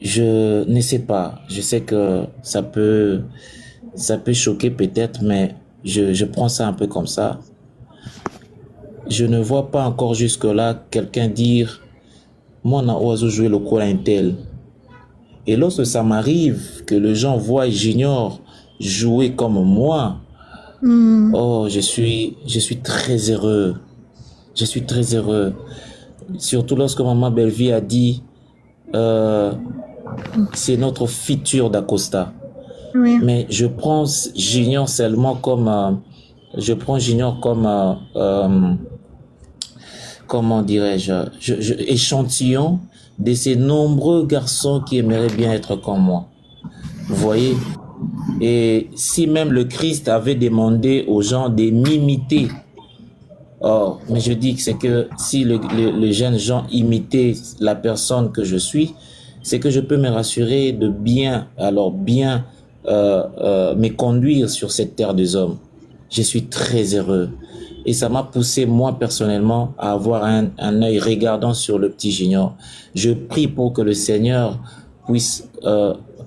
Je ne sais pas, je sais que ça peut choquer peut-être, mais je prends ça un peu comme ça. Je ne vois pas encore jusque-là quelqu'un dire « Moi, na oiseau jouer le rôle un tel ». Et lorsque ça m'arrive que les gens voient Junior jouer comme moi, oh, je suis très heureux. Je suis très heureux. Surtout lorsque maman Bellevie a dit c'est notre futur d'Acosta. Oui. Mais je prends Junior seulement comme comment dirais-je, échantillon de ces nombreux garçons qui aimeraient bien être comme moi. Vous voyez? Et si même le Christ avait demandé aux gens de m'imiter, oh, mais je dis que c'est que si les jeunes gens imitaient la personne que je suis, c'est que je peux me rassurer de bien me conduire sur cette terre des hommes. Je suis très heureux. Et ça m'a poussé, moi, personnellement, à avoir un œil regardant sur le petit Junior. Je prie pour que le Seigneur puisse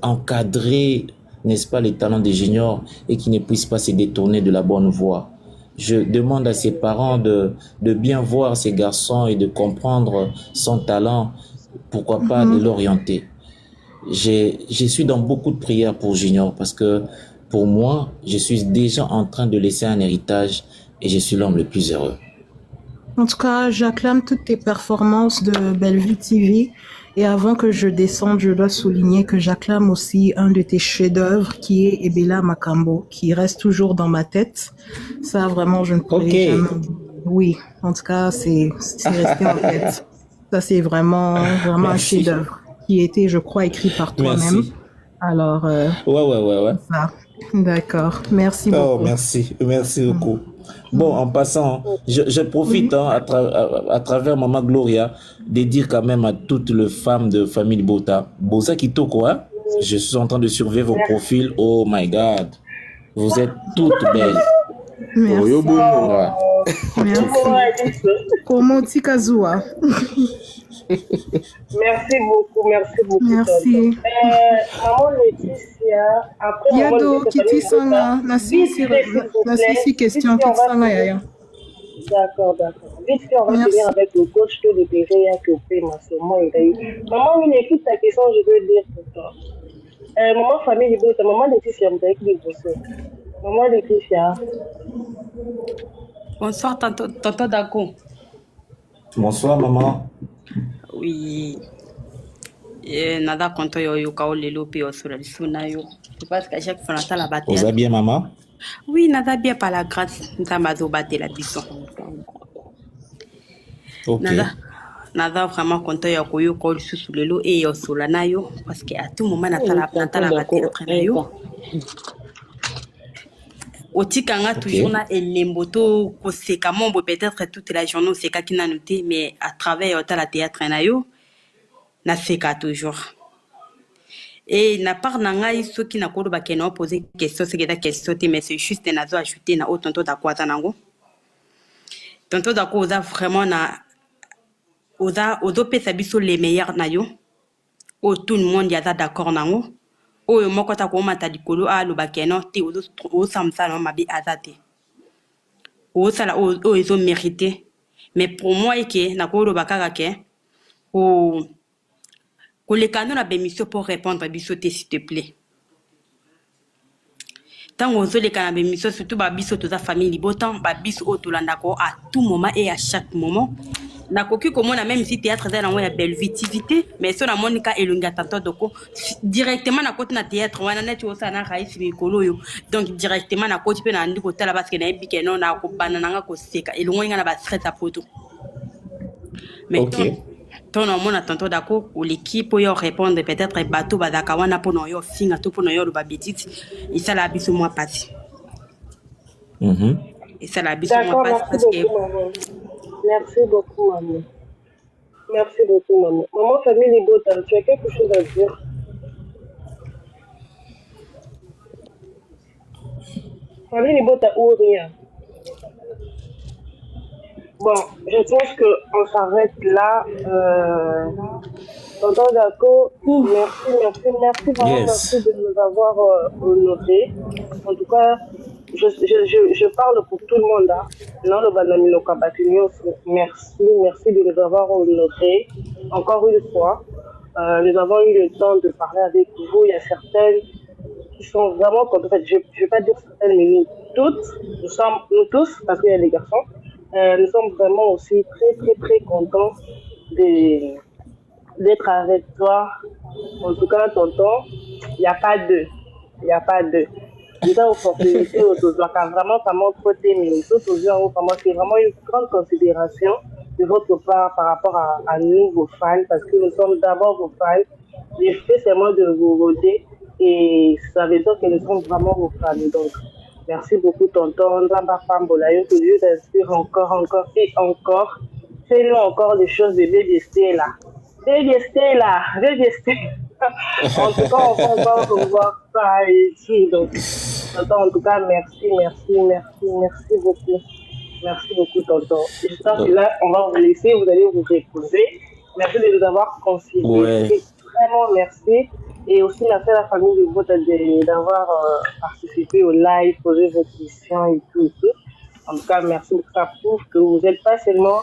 encadrer, n'est-ce pas, les talents des Juniors et qu'il ne puisse pas se détourner de la bonne voie. Je demande à ses parents de bien voir ces garçons et de comprendre son talent, pourquoi pas de l'orienter. Je suis dans beaucoup de prières pour Junior parce que pour moi, je suis déjà en train de laisser un héritage et je suis l'homme le plus heureux. En tout cas, j'acclame toutes tes performances de Bellevue TV. Et avant que je descende, je dois souligner que j'acclame aussi un de tes chefs-d'œuvre qui est Ebela Makambo, qui reste toujours dans ma tête. Ça, vraiment, je ne pourrais jamais... Oui, en tout cas, c'est resté en tête. Ça, c'est vraiment un chef-d'œuvre qui était, je crois, écrit par toi-même. Alors, ouais. Ça. D'accord. Merci beaucoup. Oh, merci beaucoup. Bon, en passant, je profite à travers Maman Gloria de dire quand même à toutes les femmes de famille Bota, Boza Kitoko, hein? Je suis en train de surveiller vos profils. Oh my God, vous êtes toutes belles. Merci. Ouais. Merci. Comment Tikazoua. Merci beaucoup. Merci. Maman Laetitia, après Yado, Kiti Sanga, Nassi question, Kiti Sanga Yaya. D'accord. Vite fait, on va finir avec le coach que le PV a coupé ma somme. Maman, une écoute ta question, je veux dire pour toi. Maman famille Libota, maman Laetitia, on t'a écrit Maman Laetitia. Bonsoir, tonton Dako. Bonsoir, maman. Oui. Nada konto yo ka lelo pe osura lisuna yo. Je pense qu'à chaque fois on la bataille. Vous allez bien, maman? Oui, nada bien par la grâce, nzamazo battre la bison. OK. Nada vraiment konto yo ko yo ko lisusu lelo e yo sula na yo parce que à tout moment nata la battre traîner yo. Otikanga toujours na elemboto koseka mombo peut-être toute la journée c'est ka kina noté mais à travers la théâtre na yo na seka toujours et na part na ngai soki na kolo ba kena poser question c'est que la question mais c'est juste nazo ajouter na tonton dakwata nango tonton dako oza vraiment na ozo pesa biso les meilleurs na yo tout le monde ya d'accord nango oyo moko ta ko mata dikolo a lo bakeno te o samsa no mabi azate o sala o ezo mérité mais pour moi eke nakoloba kaka ke koleka no na bemission pour répondre biso te s'il te plaît ntango ozoleka na bemission surtout babiso toza famille libota babiso oyo tolandako à tout moment et à chaque moment nakoki komona même si théâtre eza nango ya belvitivité mais so namoni ka elongi atanta doko directement nakoti na théâtre wana neti osala na raisi mikolo oyo donc directement nakoti mpe nandi kotala parceke nayebi ke no nakobanda nanga koseka elongoli nga na bastress ya poto mais to namona tanto dako l'équipe oyo répondre peut-être bato bazaka wana mpo na yo finga to mpo na yo oloba betiti esala biso mwa pasi esala biso mwa pasi parce que Merci beaucoup, maman. Merci beaucoup, maman. Maman, famille Libota, tu as quelque chose à dire? Famille Libota ou rien? Bon, je pense qu'on s'arrête là. Tonton Dako, merci vraiment, merci de nous avoir honorés. En tout cas, je parle pour tout le monde. Hein. Non, le Banamino Kabatunio, merci de nous avoir honorés. Encore une fois, nous avons eu le temps de parler avec vous. Il y a certaines qui sont vraiment contentes. En fait, je ne vais pas dire certaines, mais nous tous, parce qu'il y a des garçons, nous sommes vraiment aussi très contents d'être avec toi. En tout cas, tonton, il n'y a pas deux. Déjà, opportunité, vraiment, côté, mais c'est vraiment une grande considération de votre part par rapport à nous, vos fans, parce que nous sommes d'abord vos fans. J'ai fait seulement de vous voter et ça veut dire que nous sommes vraiment vos fans. Donc, merci beaucoup, tonton. Ndamba Pambolayo, que Dieu t'inspire encore et encore. Fais-nous encore des choses de bébé Stella. Bébé Stella. En tout cas, on va encore revoir ça ici. Donc, tonton, en tout cas, merci beaucoup. Merci beaucoup, tonton. J'espère que là, on va vous laisser, vous allez vous reposer. Merci de nous avoir considérés. Ouais. Vraiment, merci. Et aussi, merci à la famille de Bota d'avoir participé au live, posé vos questions et tout. En tout cas, merci beaucoup. Ça prouve que vous n'êtes pas seulement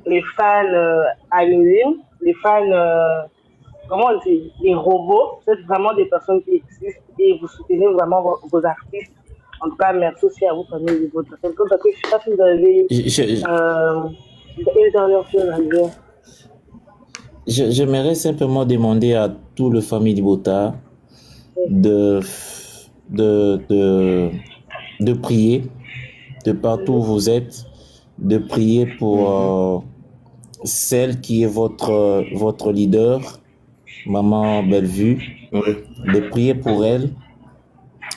les fans anonymes, les fans, comment on dit, les robots. Vous êtes vraiment des personnes qui existent et vous soutenez vraiment vos artistes. En tout cas, merci aussi à vous, famille de Bota. Je ne sais pas si vous avez une dernière chose à dire. J'aimerais simplement demander à tout le famille Libota de prier de partout où vous êtes, de prier pour celle qui est votre leader, Maman Bellevue, de prier pour elle.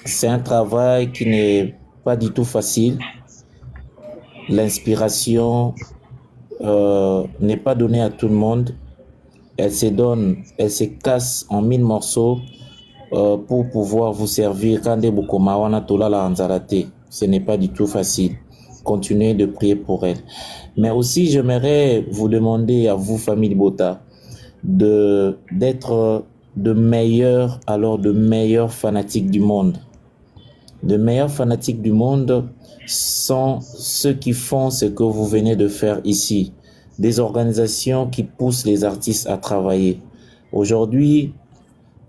C'est un travail qui n'est pas du tout facile. L'inspiration n'est pas donnée à tout le monde. Elle se casse en 1000 morceaux pour pouvoir vous servir. Ce n'est pas du tout facile. Continuez de prier pour elle. Mais aussi, j'aimerais vous demander à vous, famille Bota, d'être de meilleurs fanatiques du monde. De meilleurs fanatiques du monde sont ceux qui font ce que vous venez de faire ici. Des organisations qui poussent les artistes à travailler. Aujourd'hui,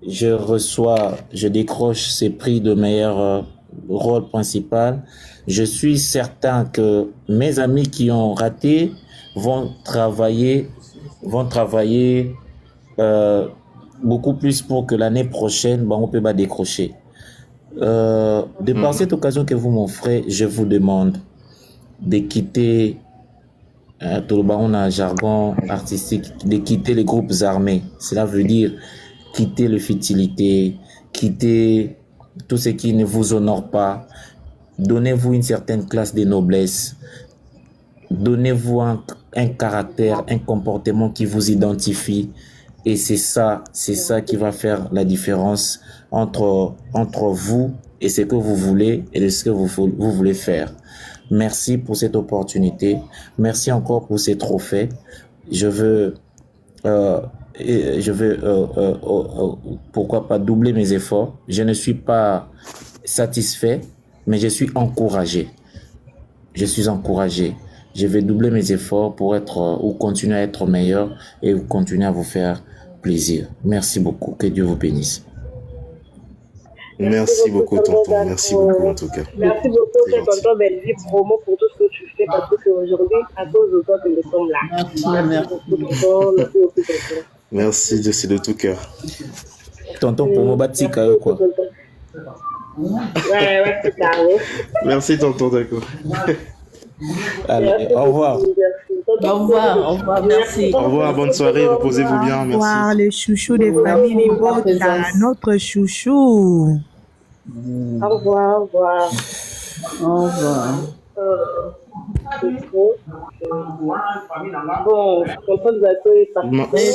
je décroche ces prix de meilleur rôle principal. Je suis certain que mes amis qui ont raté vont travailler beaucoup plus pour que l'année prochaine, on peut décrocher. De par cette occasion que vous m'offrez, je vous demande de quitter on a un jargon artistique, de quitter les groupes armés. Cela veut dire quitter le futilité, quitter tout ce qui ne vous honore pas. Donnez-vous une certaine classe de noblesse. Donnez-vous un caractère, un comportement qui vous identifie. Et c'est ça qui va faire la différence entre vous et ce que vous voulez et ce que vous voulez faire. Merci pour cette opportunité. Merci encore pour ces trophées. Je veux pourquoi pas doubler mes efforts. Je ne suis pas satisfait, mais je suis encouragé. je vais doubler mes efforts pour être ou continuer à être meilleur et continuer à vous faire plaisir. Merci beaucoup. Que Dieu vous bénisse. Merci beaucoup, tonton. Merci beaucoup, en tout cas. Merci beaucoup, tonton Belvi, promo pour tout ce que tu fais, parce que c'est aujourd'hui, à cause de toi, que nous sommes là. Merci beaucoup, tonton. Merci, c'est de tout cœur. Tonton, pour mon batika, quoi. Ouais, c'est carré. Merci, tonton, d'accord. Allez, au revoir. Au revoir, merci. Au revoir, bonne soirée, reposez-vous bien, merci. Au revoir, les chouchous des familles Libota, notre chouchou. Au revoir, au revoir. Au revoir. Bon, tonton Zato est parti.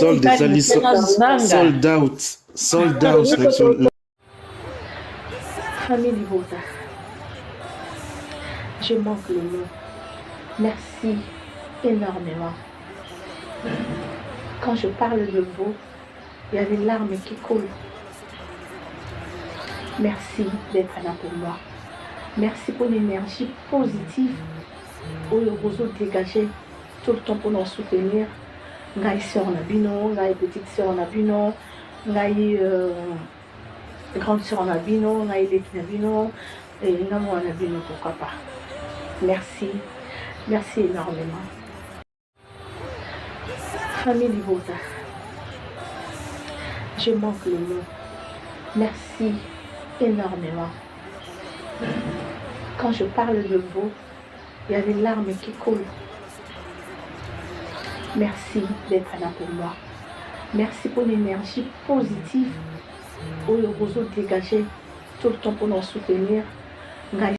Sold out. Famille Libota, je manque le mot. Merci énormément. Quand je parle de vous, il y a des larmes qui coulent. Merci d'être là pour moi. Merci pour l'énergie positive où le réseau dégagé tout le temps pour nous soutenir. Ngai sœur Nabino, ngai petite sœur Nabino, ngai grande sœur Nabino, ngai Leki Nabino et Namo Nabino, pourquoi pas. Merci. Merci énormément. Famille Libota, je manque le mot. Merci énormément. Quand je parle de vous, il y a des larmes qui coulent. Merci d'être là pour moi. Merci pour l'énergie positive où le réseau dégagé tout le temps pour nous soutenir.